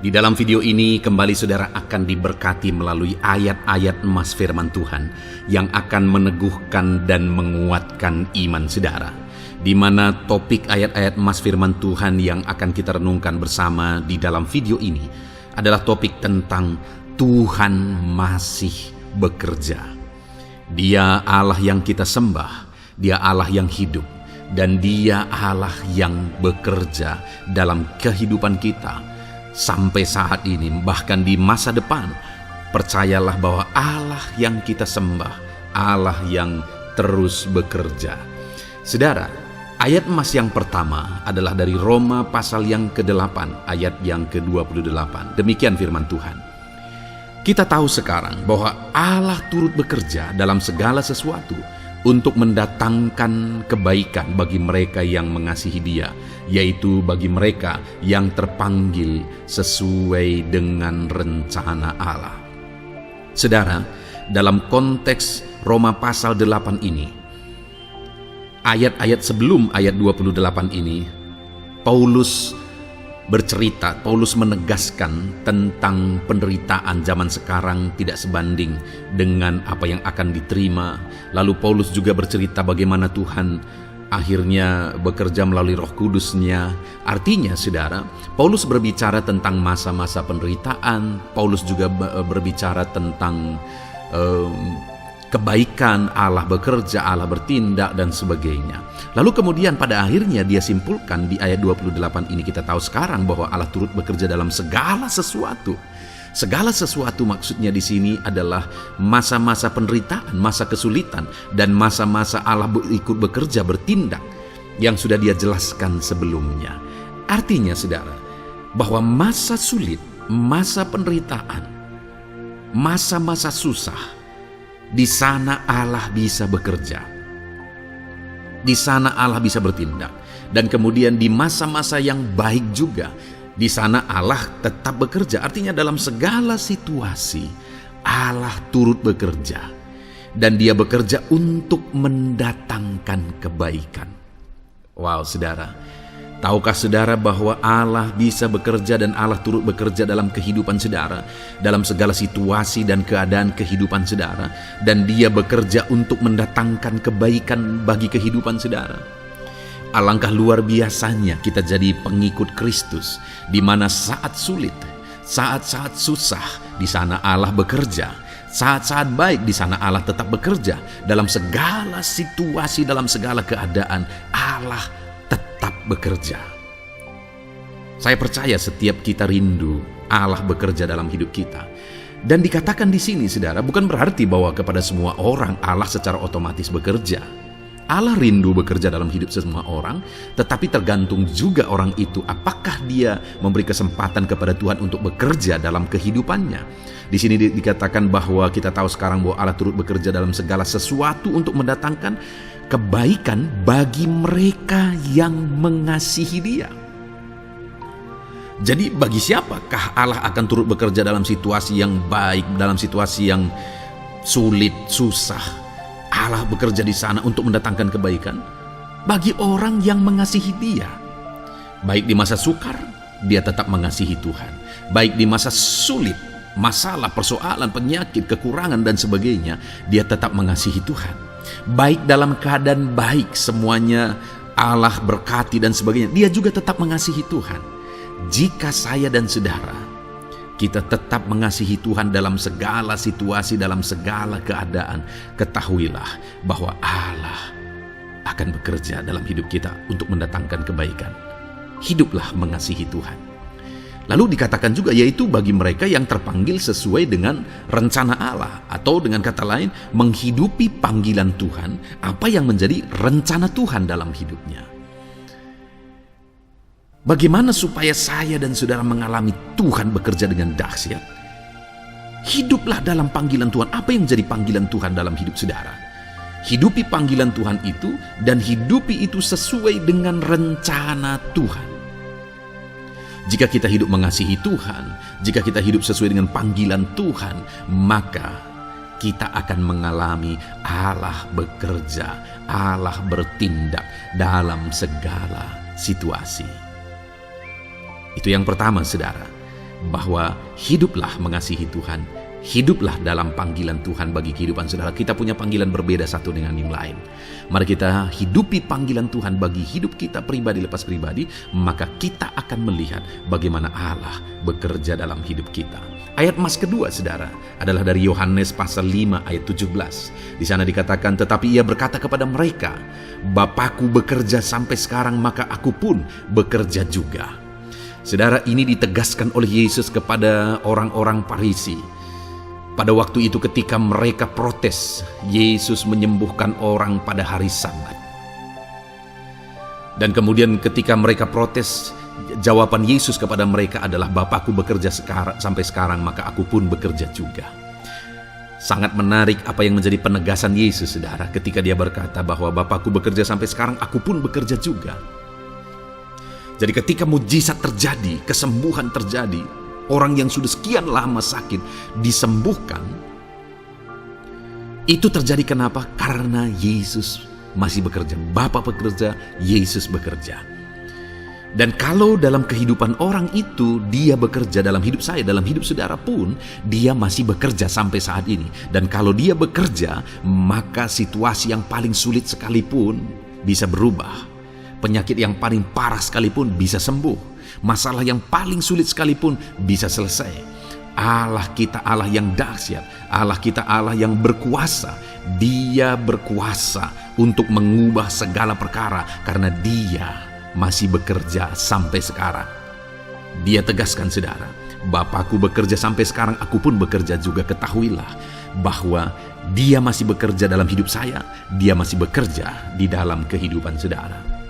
Di dalam video ini kembali saudara akan diberkati melalui ayat-ayat emas firman Tuhan yang akan meneguhkan dan menguatkan iman saudara. Di mana topik ayat-ayat emas firman Tuhan yang akan kita renungkan bersama di dalam video ini adalah topik tentang Tuhan masih bekerja. Dia Allah yang kita sembah, Dia Allah yang hidup. Dan Dia Allah yang bekerja dalam kehidupan kita sampai saat ini, bahkan di masa depan. Percayalah bahwa Allah yang kita sembah, Allah yang terus bekerja. Saudara, ayat emas yang pertama adalah dari Roma pasal yang ke-8, ayat yang ke-28. Demikian firman Tuhan. Kita tahu sekarang bahwa Allah turut bekerja dalam segala sesuatu untuk mendatangkan kebaikan bagi mereka yang mengasihi Dia, yaitu bagi mereka yang terpanggil sesuai dengan rencana Allah. Saudara, dalam konteks Roma pasal 8 ini, ayat-ayat sebelum ayat 28 ini, Paulus menegaskan tentang penderitaan zaman sekarang tidak sebanding dengan apa yang akan diterima. Lalu Paulus juga bercerita bagaimana Tuhan akhirnya bekerja melalui Roh Kudus-Nya. Artinya saudara, Paulus berbicara tentang masa-masa penderitaan. Paulus juga berbicara tentang kebaikan, Allah bekerja, Allah bertindak dan sebagainya. Lalu kemudian pada akhirnya dia simpulkan di ayat 28 ini, kita tahu sekarang bahwa Allah turut bekerja dalam segala sesuatu. Segala sesuatu maksudnya di sini adalah masa-masa penderitaan, masa kesulitan, dan masa-masa Allah ikut bekerja, bertindak yang sudah Dia jelaskan sebelumnya. Artinya saudara, bahwa masa sulit, masa penderitaan, masa-masa susah, di sana Allah bisa bekerja. Di sana Allah bisa bertindak. Dan kemudian di masa-masa yang baik juga, di sana Allah tetap bekerja. Artinya dalam segala situasi Allah turut bekerja. Dan Dia bekerja untuk mendatangkan kebaikan. Wow saudara, Tahukah saudara bahwa Allah bisa bekerja dan Allah turut bekerja dalam kehidupan saudara, dalam segala situasi dan keadaan kehidupan saudara, dan Dia bekerja untuk mendatangkan kebaikan bagi kehidupan saudara. Alangkah luar biasanya kita jadi pengikut Kristus, di mana saat sulit, saat-saat susah, di sana Allah bekerja. Saat-saat baik, di sana Allah tetap bekerja. Dalam segala situasi, dalam segala keadaan, Allah tetap bekerja. Saya percaya setiap kita rindu Allah bekerja dalam hidup kita. Dan dikatakan di sini, saudara, bukan berarti bahwa kepada semua orang Allah secara otomatis bekerja. Allah rindu bekerja dalam hidup semua orang, tetapi tergantung juga orang itu apakah dia memberi kesempatan kepada Tuhan untuk bekerja dalam kehidupannya. Di sini dikatakan bahwa kita tahu sekarang bahwa Allah turut bekerja dalam segala sesuatu untuk mendatangkan kebaikan bagi mereka yang mengasihi Dia. Jadi bagi siapakah Allah akan turut bekerja dalam situasi yang baik, dalam situasi yang sulit, susah? Allah bekerja di sana untuk mendatangkan kebaikan bagi orang yang mengasihi Dia. Baik di masa sukar, dia tetap mengasihi Tuhan. Baik di masa sulit, masalah, persoalan, penyakit, kekurangan dan sebagainya, dia tetap mengasihi Tuhan. Baik dalam keadaan baik, semuanya Allah berkati dan sebagainya, dia juga tetap mengasihi Tuhan. Jika saya dan saudara, kita tetap mengasihi Tuhan dalam segala situasi, dalam segala keadaan, ketahuilah bahwa Allah akan bekerja dalam hidup kita untuk mendatangkan kebaikan. Hiduplah mengasihi Tuhan. Lalu dikatakan juga, yaitu bagi mereka yang terpanggil sesuai dengan rencana Allah, atau dengan kata lain, menghidupi panggilan Tuhan, apa yang menjadi rencana Tuhan dalam hidupnya. Bagaimana supaya saya dan saudara mengalami Tuhan bekerja dengan dahsyat? Hiduplah dalam panggilan Tuhan. Apa yang menjadi panggilan Tuhan dalam hidup saudara? Hidupi panggilan Tuhan itu, dan hidupi itu sesuai dengan rencana Tuhan. Jika kita hidup mengasihi Tuhan, jika kita hidup sesuai dengan panggilan Tuhan, maka kita akan mengalami Allah bekerja, Allah bertindak dalam segala situasi. Itu yang pertama, saudara, bahwa hiduplah mengasihi Tuhan, hiduplah dalam panggilan Tuhan bagi kehidupan saudara. Kita punya panggilan berbeda satu dengan yang lain. Mari kita hidupi panggilan Tuhan bagi hidup kita pribadi lepas pribadi, maka kita akan melihat bagaimana Allah bekerja dalam hidup kita. Ayat mas kedua, saudara, adalah dari Yohanes pasal 5 ayat 17. Di sana dikatakan, tetapi ia berkata kepada mereka, Bapakku bekerja sampai sekarang, maka aku pun bekerja juga. Saudara, ini ditegaskan oleh Yesus kepada orang-orang Farisi. Pada waktu itu ketika mereka protes, Yesus menyembuhkan orang pada hari Sabat. Dan kemudian ketika mereka protes, jawaban Yesus kepada mereka adalah, Bapakku bekerja sampai sekarang, maka aku pun bekerja juga. Sangat menarik apa yang menjadi penegasan Yesus, saudara, ketika dia berkata bahwa Bapakku bekerja sampai sekarang, aku pun bekerja juga. Jadi ketika mujizat terjadi, kesembuhan terjadi, orang yang sudah sekian lama sakit disembuhkan, itu terjadi kenapa? Karena Yesus masih bekerja. Bapa bekerja, Yesus bekerja. Dan kalau dalam kehidupan orang itu dia bekerja, dalam hidup saya, dalam hidup saudara pun, dia masih bekerja sampai saat ini. Dan kalau dia bekerja, maka situasi yang paling sulit sekalipun bisa berubah. Penyakit yang paling parah sekalipun bisa sembuh. Masalah yang paling sulit sekalipun bisa selesai. Allah kita Allah yang dahsyat. Allah kita Allah yang berkuasa. Dia berkuasa untuk mengubah segala perkara karena Dia masih bekerja sampai sekarang. Dia tegaskan, saudara, Bapakku bekerja sampai sekarang, aku pun bekerja juga. Ketahuilah bahwa Dia masih bekerja dalam hidup saya. Dia masih bekerja di dalam kehidupan saudara.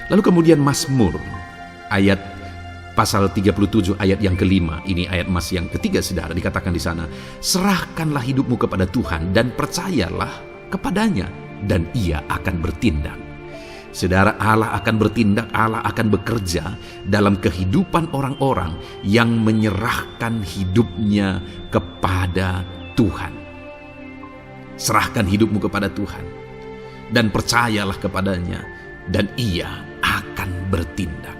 Lalu kemudian Mazmur ayat pasal 37 ayat yang kelima, ini ayat mas yang ketiga, saudara, dikatakan di sana, serahkanlah hidupmu kepada Tuhan dan percayalah kepadanya dan Ia akan bertindak. Saudara, Allah akan bertindak, Allah akan bekerja dalam kehidupan orang-orang yang menyerahkan hidupnya kepada Tuhan. Serahkan hidupmu kepada Tuhan dan percayalah kepadanya dan Ia akan bertindak.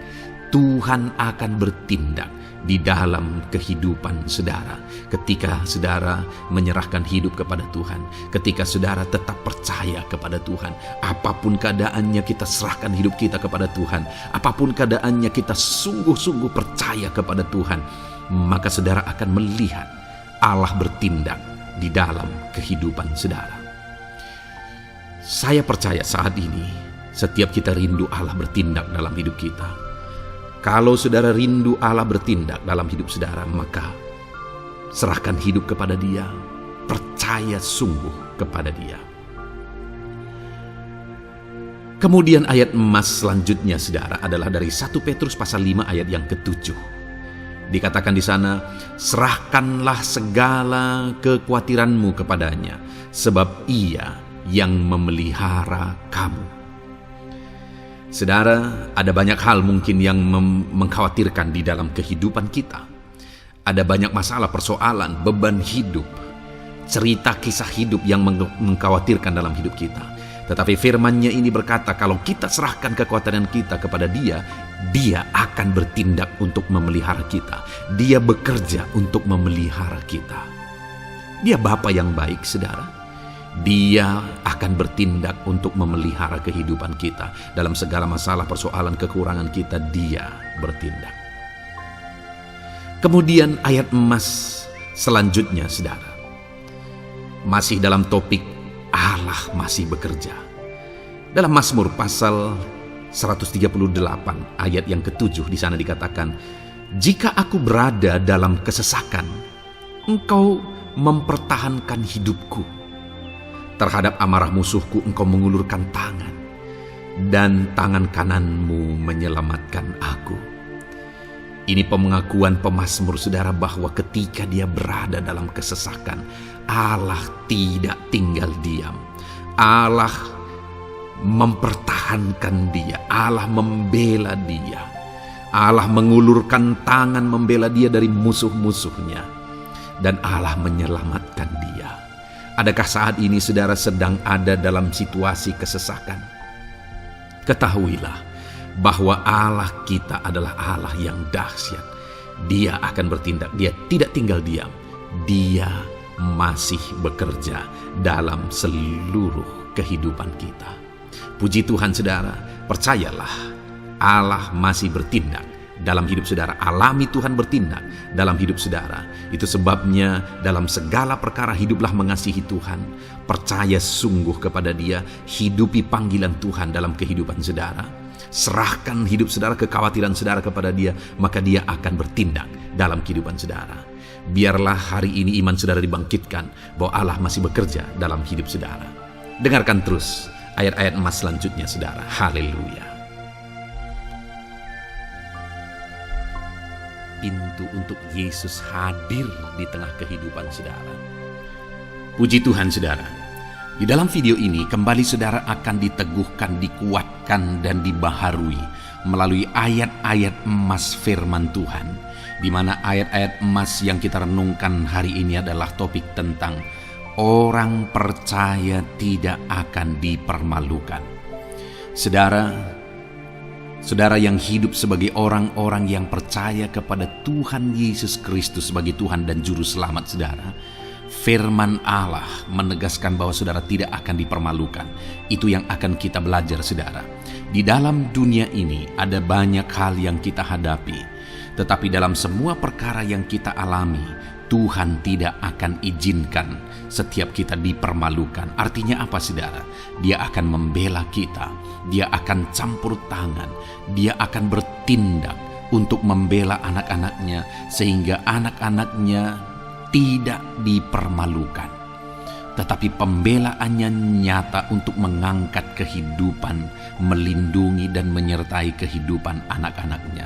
Tuhan akan bertindak di dalam kehidupan saudara. Ketika saudara menyerahkan hidup kepada Tuhan, ketika saudara tetap percaya kepada Tuhan, apapun keadaannya kita serahkan hidup kita kepada Tuhan, apapun keadaannya kita sungguh-sungguh percaya kepada Tuhan, maka saudara akan melihat Allah bertindak di dalam kehidupan saudara. Saya percaya saat ini setiap kita rindu Allah bertindak dalam hidup kita. Kalau saudara rindu Allah bertindak dalam hidup saudara, maka serahkan hidup kepada Dia, percaya sungguh kepada Dia. Kemudian ayat emas selanjutnya saudara adalah dari 1 Petrus pasal 5 ayat yang ke-7. Dikatakan di sana, serahkanlah segala kekhawatiranmu kepadanya, sebab Ia yang memelihara kamu. Saudara, ada banyak hal mungkin yang mengkhawatirkan di dalam kehidupan kita. Ada banyak masalah, persoalan, beban hidup, cerita kisah hidup yang mengkhawatirkan dalam hidup kita. Tetapi firman-Nya ini berkata, kalau kita serahkan kekhawatiran kita kepada Dia, Dia akan bertindak untuk memelihara kita. Dia bekerja untuk memelihara kita. Dia Bapa yang baik, saudara. Dia akan bertindak untuk memelihara kehidupan kita. Dalam segala masalah, persoalan, kekurangan kita, Dia bertindak. Kemudian ayat emas selanjutnya, saudara. Masih dalam topik Allah masih bekerja. Dalam Mazmur pasal 138 ayat yang ke-7 di sana dikatakan, jika aku berada dalam kesesakan, Engkau mempertahankan hidupku. Terhadap amarah musuhku Engkau mengulurkan tangan, dan tangan kananmu menyelamatkan aku. Ini pengakuan pemazmur saudara bahwa ketika dia berada dalam kesesakan, Allah tidak tinggal diam. Allah mempertahankan dia, Allah membela dia. Allah mengulurkan tangan membela dia dari musuh-musuhnya, dan Allah menyelamatkan dia. Adakah saat ini saudara sedang ada dalam situasi kesesakan? Ketahuilah bahwa Allah kita adalah Allah yang dahsyat. Dia akan bertindak, Dia tidak tinggal diam. Dia masih bekerja dalam seluruh kehidupan kita. Puji Tuhan saudara, percayalah Allah masih bertindak dalam hidup saudara. Alami Tuhan bertindak dalam hidup saudara. Itu sebabnya dalam segala perkara hiduplah mengasihi Tuhan, percaya sungguh kepada Dia, hidupi panggilan Tuhan dalam kehidupan saudara. Serahkan hidup saudara, kekhawatiran saudara kepada Dia, maka Dia akan bertindak dalam kehidupan saudara. Biarlah hari ini iman saudara dibangkitkan bahwa Allah masih bekerja dalam hidup saudara. Dengarkan terus ayat-ayat emas selanjutnya saudara. Haleluya. Pintu untuk Yesus hadir di tengah kehidupan saudara. Puji Tuhan saudara. Di dalam video ini kembali saudara akan diteguhkan, dikuatkan dan dibaharui melalui ayat-ayat emas firman Tuhan, di mana ayat-ayat emas yang kita renungkan hari ini adalah topik tentang orang percaya tidak akan dipermalukan. Saudara yang hidup sebagai orang-orang yang percaya kepada Tuhan Yesus Kristus sebagai Tuhan dan Juru Selamat saudara, firman Allah menegaskan bahwa saudara tidak akan dipermalukan. Itu yang akan kita belajar saudara. Di dalam dunia ini ada banyak hal yang kita hadapi, tetapi dalam semua perkara yang kita alami, Tuhan tidak akan izinkan setiap kita dipermalukan. Artinya apa saudara? Dia akan membela kita, Dia akan campur tangan, Dia akan bertindak untuk membela anak-anaknya sehingga anak-anaknya tidak dipermalukan. Tetapi pembelaannya nyata untuk mengangkat kehidupan, melindungi dan menyertai kehidupan anak-anaknya.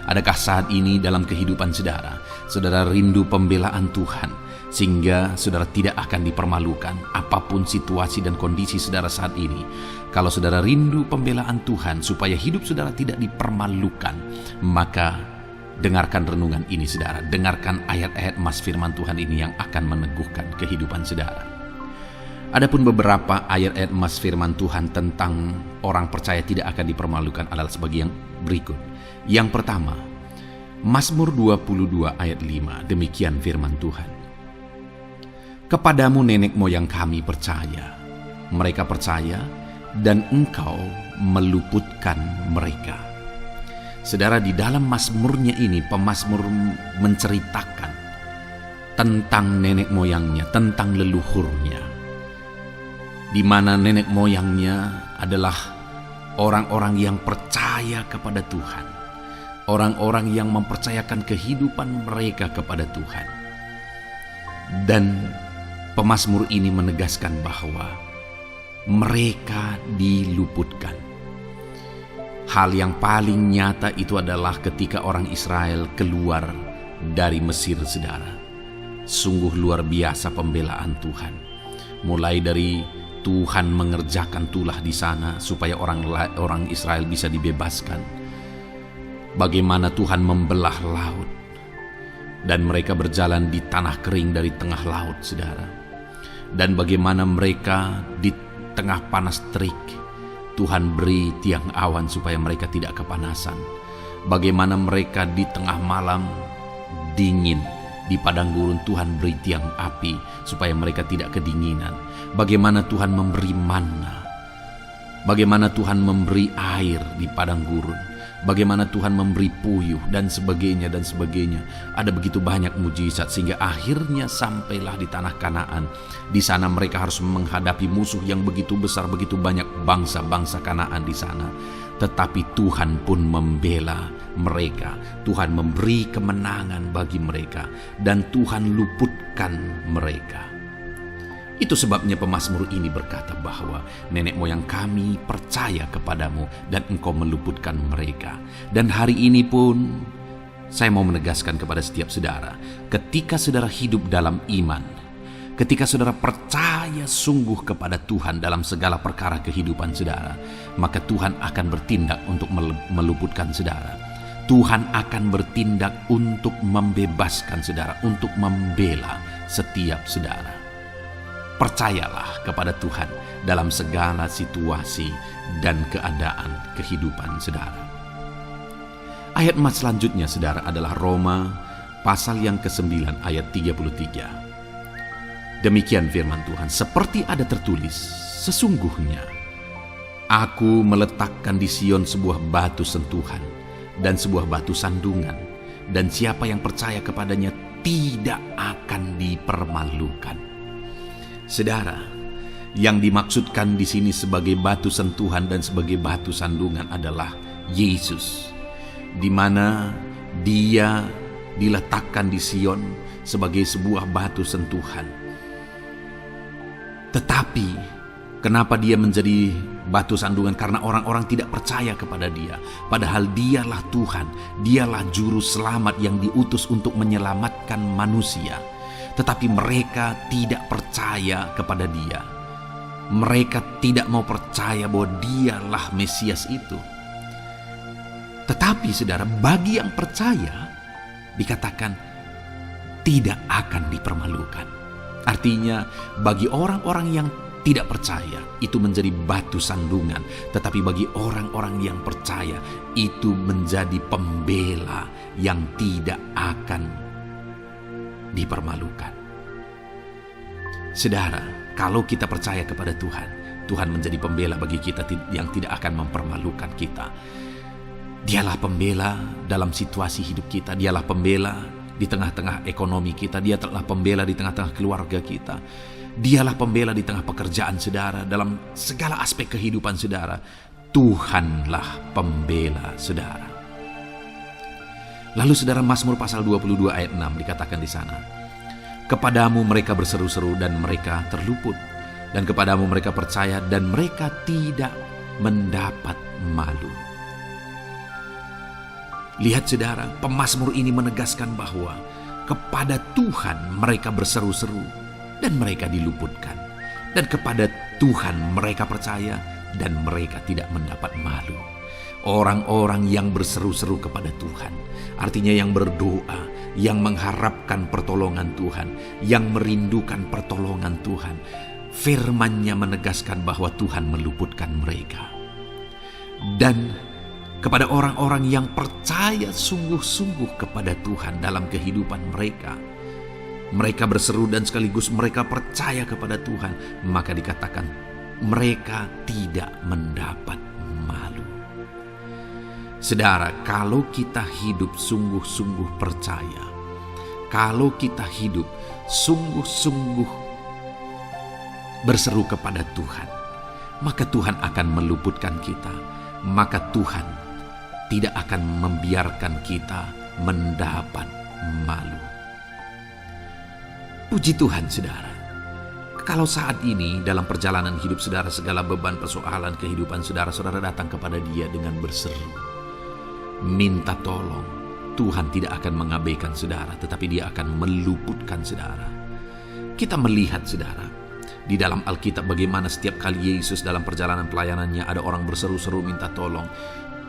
Adakah saat ini dalam kehidupan saudara, saudara rindu pembelaan Tuhan sehingga saudara tidak akan dipermalukan apapun situasi dan kondisi saudara saat ini? Kalau saudara rindu pembelaan Tuhan supaya hidup saudara tidak dipermalukan, maka dengarkan renungan ini saudara. Dengarkan ayat-ayat emas firman Tuhan ini yang akan meneguhkan kehidupan saudara. Adapun beberapa ayat-ayat emas firman Tuhan tentang orang percaya tidak akan dipermalukan adalah sebagai yang berikut. Yang pertama, Mazmur 22 ayat 5, demikian firman Tuhan. Kepadamu nenek moyang kami percaya, mereka percaya dan Engkau meluputkan mereka. Saudara, di dalam mazmurnya ini, pemazmur menceritakan tentang nenek moyangnya, tentang leluhurnya, di mana nenek moyangnya adalah orang-orang yang percaya kepada Tuhan, orang-orang yang mempercayakan kehidupan mereka kepada Tuhan. Dan pemazmur ini menegaskan bahwa mereka diluputkan. Hal yang paling nyata itu adalah ketika orang Israel keluar dari Mesir, saudara. Sungguh luar biasa pembelaan Tuhan. Mulai dari Tuhan mengerjakan tulah di sana supaya orang Israel bisa dibebaskan. Bagaimana Tuhan membelah laut dan mereka berjalan di tanah kering dari tengah laut, saudara. Dan bagaimana mereka di tengah panas terik, Tuhan beri tiang awan supaya mereka tidak kepanasan. Bagaimana mereka di tengah malam dingin, di padang gurun Tuhan beri tiang api supaya mereka tidak kedinginan. Bagaimana Tuhan memberi manna, bagaimana Tuhan memberi air di padang gurun, bagaimana Tuhan memberi puyuh dan sebagainya dan sebagainya. Ada begitu banyak mujizat sehingga akhirnya sampailah di tanah Kanaan. Di sana mereka harus menghadapi musuh yang begitu besar, begitu banyak bangsa-bangsa Kanaan di sana. Tetapi Tuhan pun membela mereka. Tuhan memberi kemenangan bagi mereka dan Tuhan luputkan mereka. Itu sebabnya pemazmur ini berkata bahwa nenek moyang kami percaya kepadamu dan Engkau meluputkan mereka. Dan hari ini pun saya mau menegaskan kepada setiap saudara, ketika saudara hidup dalam iman, ketika saudara percaya sungguh kepada Tuhan dalam segala perkara kehidupan saudara, maka Tuhan akan bertindak untuk meluputkan saudara. Tuhan akan bertindak untuk membebaskan saudara, untuk membela setiap saudara. Percayalah kepada Tuhan dalam segala situasi dan keadaan kehidupan saudara. Ayat emas selanjutnya, saudara, adalah Roma pasal yang ke-9 ayat 33. Demikian firman Tuhan, seperti ada tertulis, sesungguhnya Aku meletakkan di Sion sebuah batu sentuhan dan sebuah batu sandungan, dan siapa yang percaya kepadanya tidak akan dipermalukan. Saudara, yang dimaksudkan di sini sebagai batu sentuhan dan sebagai batu sandungan adalah Yesus, di mana Dia diletakkan di Sion sebagai sebuah batu sentuhan. Tetapi kenapa Dia menjadi batu sandungan? Karena orang-orang tidak percaya kepada Dia, padahal Dialah Tuhan, Dialah juru selamat yang diutus untuk menyelamatkan manusia. Tetapi mereka tidak percaya kepada Dia. Mereka tidak mau percaya bahwa Dialah Mesias itu. Tetapi saudara, bagi yang percaya dikatakan tidak akan dipermalukan. Artinya bagi orang-orang yang tidak percaya itu menjadi batu sandungan, tetapi bagi orang-orang yang percaya itu menjadi pembela yang tidak akan dipermalukan. Saudara, kalau kita percaya kepada Tuhan, Tuhan menjadi pembela bagi kita yang tidak akan mempermalukan kita. Dialah pembela dalam situasi hidup kita, Dialah pembela di tengah-tengah ekonomi kita, Dialah pembela di tengah-tengah keluarga kita, Dialah pembela di tengah pekerjaan saudara, dalam segala aspek kehidupan saudara. Tuhanlah pembela saudara. Lalu saudara, Mazmur pasal 22 ayat 6 dikatakan di sana, kepadamu mereka berseru-seru dan mereka terluput, dan kepadamu mereka percaya dan mereka tidak mendapat malu. Lihat saudara, pemazmur ini menegaskan bahwa kepada Tuhan mereka berseru-seru dan mereka diluputkan, dan kepada Tuhan mereka percaya dan mereka tidak mendapat malu. Orang-orang yang berseru-seru kepada Tuhan, artinya yang berdoa, yang mengharapkan pertolongan Tuhan, yang merindukan pertolongan Tuhan, firman-Nya menegaskan bahwa Tuhan meluputkan mereka. Dan kepada orang-orang yang percaya sungguh-sungguh kepada Tuhan dalam kehidupan mereka. Mereka berseru dan sekaligus mereka percaya kepada Tuhan, maka dikatakan mereka tidak mendapat malu. Saudara, kalau kita hidup sungguh-sungguh percaya, kalau kita hidup sungguh-sungguh berseru kepada Tuhan, maka Tuhan akan meluputkan kita, maka Tuhan tidak akan membiarkan kita mendapat malu. Puji Tuhan, saudara. Kalau saat ini dalam perjalanan hidup saudara, segala beban persoalan kehidupan saudara, saudara datang kepada Dia dengan berseru, minta tolong, Tuhan tidak akan mengabaikan saudara, tetapi Dia akan meluputkan saudara. Kita melihat, saudara, di dalam Alkitab bagaimana setiap kali Yesus dalam perjalanan pelayanannya ada orang berseru-seru minta tolong,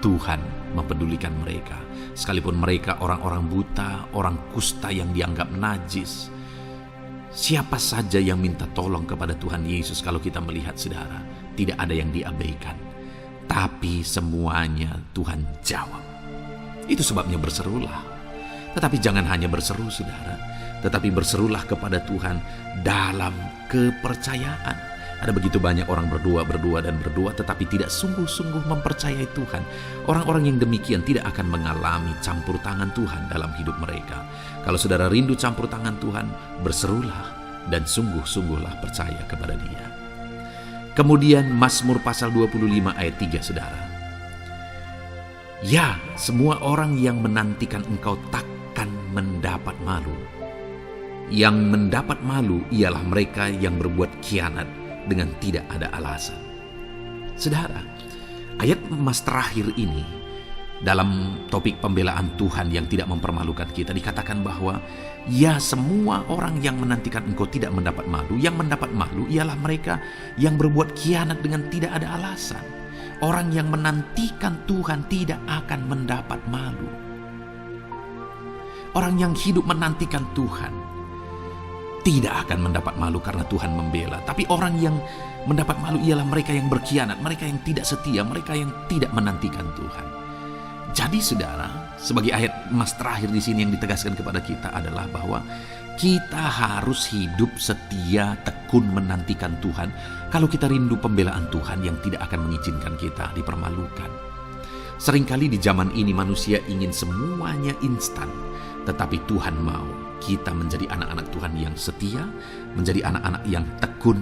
Tuhan mempedulikan mereka. Sekalipun mereka orang-orang buta, orang kusta yang dianggap najis, siapa saja yang minta tolong kepada Tuhan Yesus, kalau kita melihat, saudara, tidak ada yang diabaikan, tapi semuanya Tuhan jawab. Itu sebabnya berserulah. Tetapi jangan hanya berseru, saudara, tetapi berserulah kepada Tuhan dalam kepercayaan. Ada begitu banyak orang berdoa, tetapi tidak sungguh-sungguh mempercayai Tuhan. Orang-orang yang demikian tidak akan mengalami campur tangan Tuhan dalam hidup mereka. Kalau saudara rindu campur tangan Tuhan, berserulah dan sungguh-sungguhlah percaya kepada Dia. Kemudian Mazmur pasal 25 ayat 3, saudara. Ya, semua orang yang menantikan Engkau takkan mendapat malu. Yang mendapat malu ialah mereka yang berbuat khianat dengan tidak ada alasan. Saudara, ayat emas terakhir ini dalam topik pembelaan Tuhan yang tidak mempermalukan kita, dikatakan bahwa ya, semua orang yang menantikan Engkau tidak mendapat malu. Yang mendapat malu ialah mereka yang berbuat khianat dengan tidak ada alasan. Orang yang menantikan Tuhan tidak akan mendapat malu. Orang yang hidup menantikan Tuhan tidak akan mendapat malu karena Tuhan membela. Tapi orang yang mendapat malu ialah mereka yang berkhianat, mereka yang tidak setia, mereka yang tidak menantikan Tuhan. Jadi, saudara, sebagai ayat emas terakhir di sini yang ditegaskan kepada kita adalah bahwa kita harus hidup setia, tekun menantikan Tuhan. Kalau kita rindu pembelaan Tuhan yang tidak akan mengizinkan kita dipermalukan. Seringkali di zaman ini manusia ingin semuanya instan, tetapi Tuhan mau kita menjadi anak-anak Tuhan yang setia, menjadi anak-anak yang tekun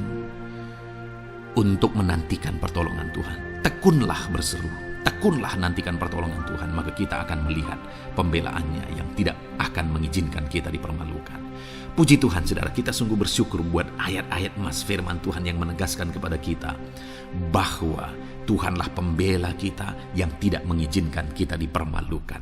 untuk menantikan pertolongan Tuhan. Tekunlah berseru, tekunlah nantikan pertolongan Tuhan, maka kita akan melihat pembelaannya yang tidak akan mengizinkan kita dipermalukan. Puji Tuhan, saudara, kita sungguh bersyukur buat ayat-ayat emas firman Tuhan yang menegaskan kepada kita bahwa Tuhanlah pembela kita yang tidak mengizinkan kita dipermalukan.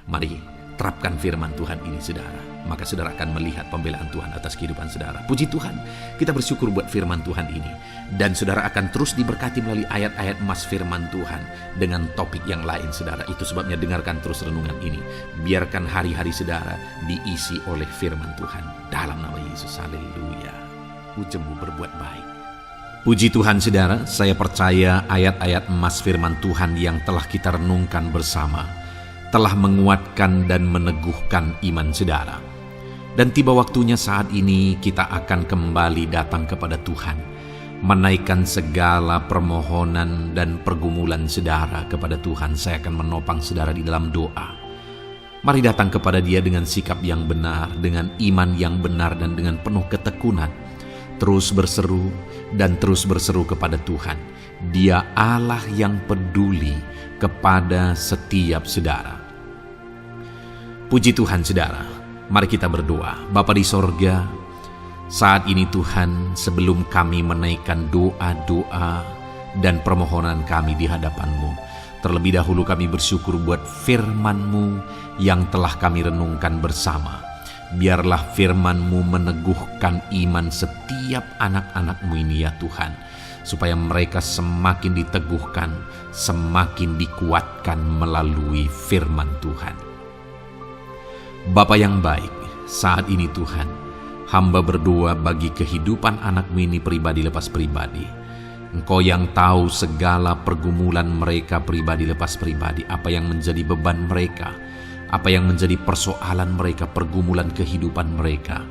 Mari terapkan firman Tuhan ini, saudara, maka saudara akan melihat pembelaan Tuhan atas kehidupan saudara. Puji Tuhan, kita bersyukur buat firman Tuhan ini, dan saudara akan terus diberkati melalui ayat-ayat emas firman Tuhan dengan topik yang lain, saudara. Itu sebabnya dengarkan terus renungan ini. Biarkan hari-hari saudara diisi oleh firman Tuhan. Dalam nama Yesus, haleluya. Ujungmu berbuat baik. Puji Tuhan, saudara, saya percaya ayat-ayat emas firman Tuhan yang telah kita renungkan bersama telah menguatkan dan meneguhkan iman saudara. Dan tiba waktunya saat ini kita akan kembali datang kepada Tuhan, menaikkan segala permohonan dan pergumulan saudara kepada Tuhan. Saya akan menopang saudara di dalam doa. Mari datang kepada Dia dengan sikap yang benar, dengan iman yang benar, dan dengan penuh ketekunan. Terus berseru dan terus berseru kepada Tuhan. Dia Allah yang peduli kepada setiap saudara. Puji Tuhan, saudara. Mari kita berdoa. Bapa di sorga, saat ini Tuhan, sebelum kami menaikkan doa-doa dan permohonan kami di hadapan-Mu, terlebih dahulu kami bersyukur buat firman-Mu yang telah kami renungkan bersama. Biarlah firman-Mu meneguhkan iman setiap anak-anak-Mu ini, ya Tuhan, supaya mereka semakin diteguhkan, semakin dikuatkan melalui firman Tuhan. Bapa yang baik, saat ini Tuhan, hamba berdoa bagi kehidupan anak-Mu ini pribadi lepas pribadi. Engkau yang tahu segala pergumulan mereka pribadi lepas pribadi, apa yang menjadi beban mereka, apa yang menjadi persoalan mereka, pergumulan kehidupan mereka.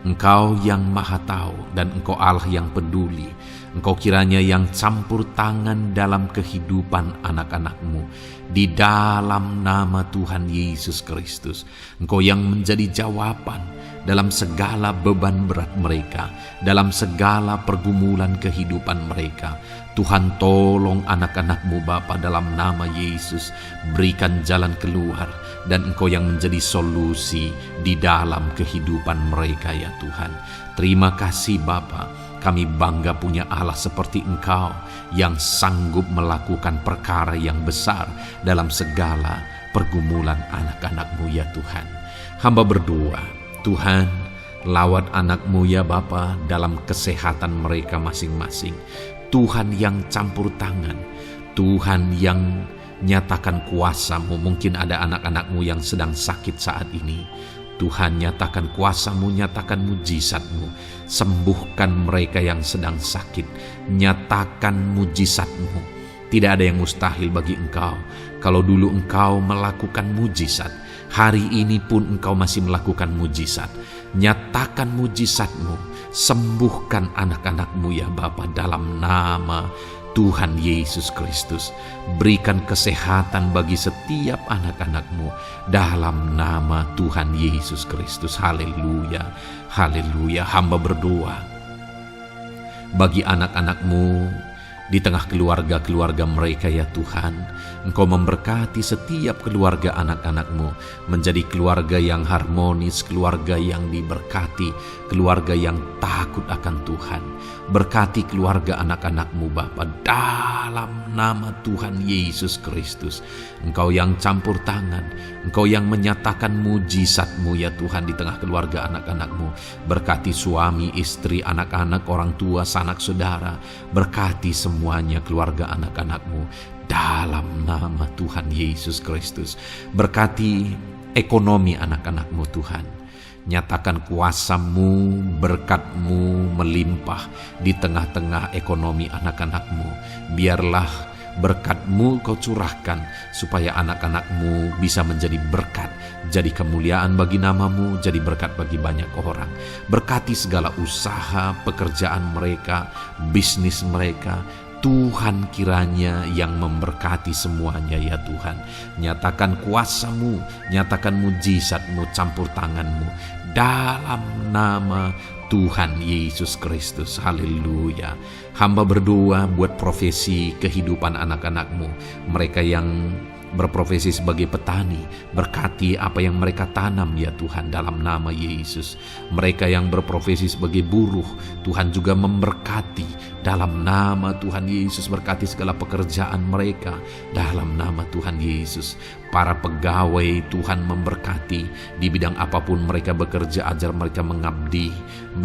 Engkau yang maha tahu dan Engkau Allah yang peduli. Engkau kiranya yang campur tangan dalam kehidupan anak-anak-Mu. Di dalam nama Tuhan Yesus Kristus, Engkau yang menjadi jawaban dalam segala beban berat mereka, dalam segala pergumulan kehidupan mereka. Tuhan, tolong anak-anak-Mu Bapa, dalam nama Yesus. Berikan jalan keluar, dan Engkau yang menjadi solusi di dalam kehidupan mereka ya Tuhan. Terima kasih Bapa, kami bangga punya Allah seperti Engkau yang sanggup melakukan perkara yang besar dalam segala pergumulan anak-anak-Mu ya Tuhan. Hamba berdoa, Tuhan, lawat anak-Mu ya Bapa dalam kesehatan mereka masing-masing. Tuhan yang campur tangan, Tuhan yang nyatakan kuasa-Mu. Mungkin ada anak-anak-Mu yang sedang sakit saat ini. Tuhan, nyatakan kuasa-Mu, nyatakan mujizat-Mu. Sembuhkan mereka yang sedang sakit. Nyatakan mujizat-Mu. Tidak ada yang mustahil bagi Engkau. Kalau dulu Engkau melakukan mujizat, hari ini pun Engkau masih melakukan mujizat. Nyatakan mujizat-Mu. Sembuhkan anak-anak-Mu ya Bapa dalam nama Tuhan Yesus Kristus. Berikan kesehatan bagi setiap anak-anak-Mu dalam nama Tuhan Yesus Kristus. Haleluya, haleluya. Hamba berdoa bagi anak-anak-Mu di tengah keluarga-keluarga mereka ya Tuhan. Engkau memberkati setiap keluarga anak-anak-Mu menjadi keluarga yang harmonis, keluarga yang diberkati, keluarga yang takut akan Tuhan. Berkati keluarga anak-anak-Mu Bapa dalam nama Tuhan Yesus Kristus. Engkau yang campur tangan, Engkau yang menyatakan mujizat-Mu ya Tuhan di tengah keluarga anak-anak-Mu. Berkati suami, istri, anak-anak, orang tua, sanak saudara. Berkati semuanya keluarga anak-anak-Mu dalam nama Tuhan Yesus Kristus. Berkati ekonomi anak-anak-Mu Tuhan. Nyatakan kuasa-Mu, berkat-Mu melimpah di tengah-tengah ekonomi anak-anak-Mu. Biarlah berkat-Mu Kau curahkan supaya anak-anak-Mu bisa menjadi berkat, jadi kemuliaan bagi nama-Mu, jadi berkat bagi banyak orang. Berkati segala usaha, pekerjaan mereka, bisnis mereka. Tuhan kiranya yang memberkati semuanya ya Tuhan. Nyatakan kuasa-Mu, nyatakan mujizat-Mu, campur tangan-Mu dalam nama Tuhan Yesus Kristus. Haleluya. Hamba berdoa buat profesi kehidupan anak-anak-Mu, mereka yang berprofesi sebagai petani. Berkati apa yang mereka tanam ya Tuhan dalam nama Yesus. Mereka yang berprofesi sebagai buruh, Tuhan juga memberkati dalam nama Tuhan Yesus. Berkati segala pekerjaan mereka dalam nama Tuhan Yesus. Para pegawai Tuhan memberkati di bidang apapun mereka bekerja, ajar mereka mengabdi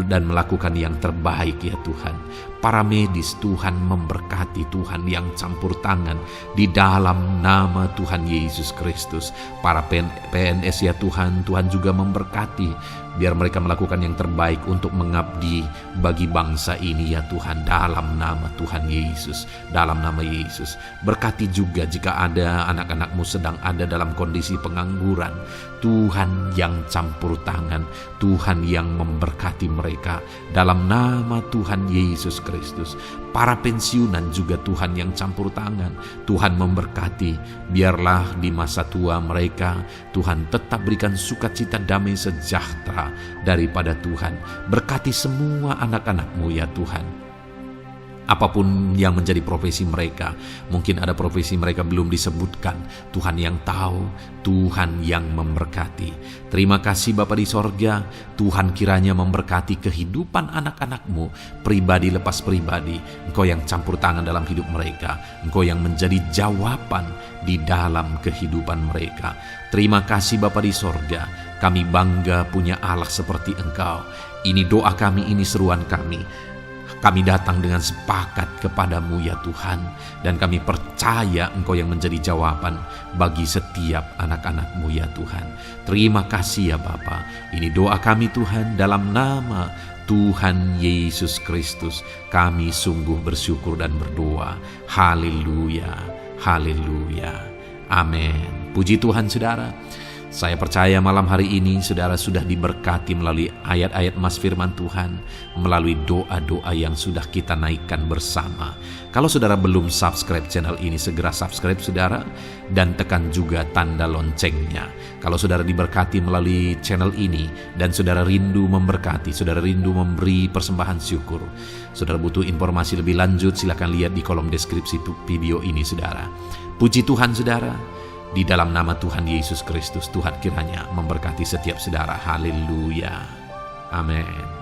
dan melakukan yang terbaik ya Tuhan. Para medis Tuhan memberkati, Tuhan yang campur tangan di dalam nama Tuhan Yesus Kristus. Para PNS ya Tuhan, Tuhan juga memberkati biar mereka melakukan yang terbaik untuk mengabdi bagi bangsa ini ya Tuhan dalam nama Tuhan Yesus, dalam nama Yesus. Berkati juga jika ada anak-anak-Mu sedang ada dalam kondisi pengangguran, Tuhan yang campur tangan, Tuhan yang memberkati mereka dalam nama Tuhan Yesus Kristus. Para pensiunan juga Tuhan yang campur tangan, Tuhan memberkati. Biarlah di masa tua mereka Tuhan tetap berikan sukacita, damai, sejahtera daripada Tuhan. Berkati semua anak-anak-Mu ya Tuhan. Apapun yang menjadi profesi mereka, mungkin ada profesi mereka belum disebutkan, Tuhan yang tahu, Tuhan yang memberkati. Terima kasih Bapa di sorga, Tuhan kiranya memberkati kehidupan anak-anak-Mu, pribadi lepas pribadi. Engkau yang campur tangan dalam hidup mereka, Engkau yang menjadi jawaban di dalam kehidupan mereka. Terima kasih Bapa di sorga, kami bangga punya Allah seperti Engkau. Ini doa kami, ini seruan kami. Kami datang dengan sepakat kepadamu ya Tuhan, dan kami percaya Engkau yang menjadi jawaban bagi setiap anak-anak-Mu ya Tuhan. Terima kasih ya Bapa. Ini doa kami Tuhan, dalam nama Tuhan Yesus Kristus. Kami sungguh bersyukur dan berdoa. Haleluya, haleluya, amin. Puji Tuhan saudara. Saya percaya malam hari ini saudara sudah diberkati melalui ayat-ayat Mas Firman Tuhan, melalui doa-doa yang sudah kita naikkan bersama. Kalau saudara belum subscribe channel ini, segera subscribe saudara, dan tekan juga tanda loncengnya. Kalau saudara diberkati melalui channel ini, dan saudara rindu memberkati, saudara rindu memberi persembahan syukur, saudara butuh informasi lebih lanjut, silakan lihat di kolom deskripsi video ini saudara. Puji Tuhan saudara. Di dalam nama Tuhan Yesus Kristus, Tuhan kiranya memberkati setiap saudara. Haleluya. Amin.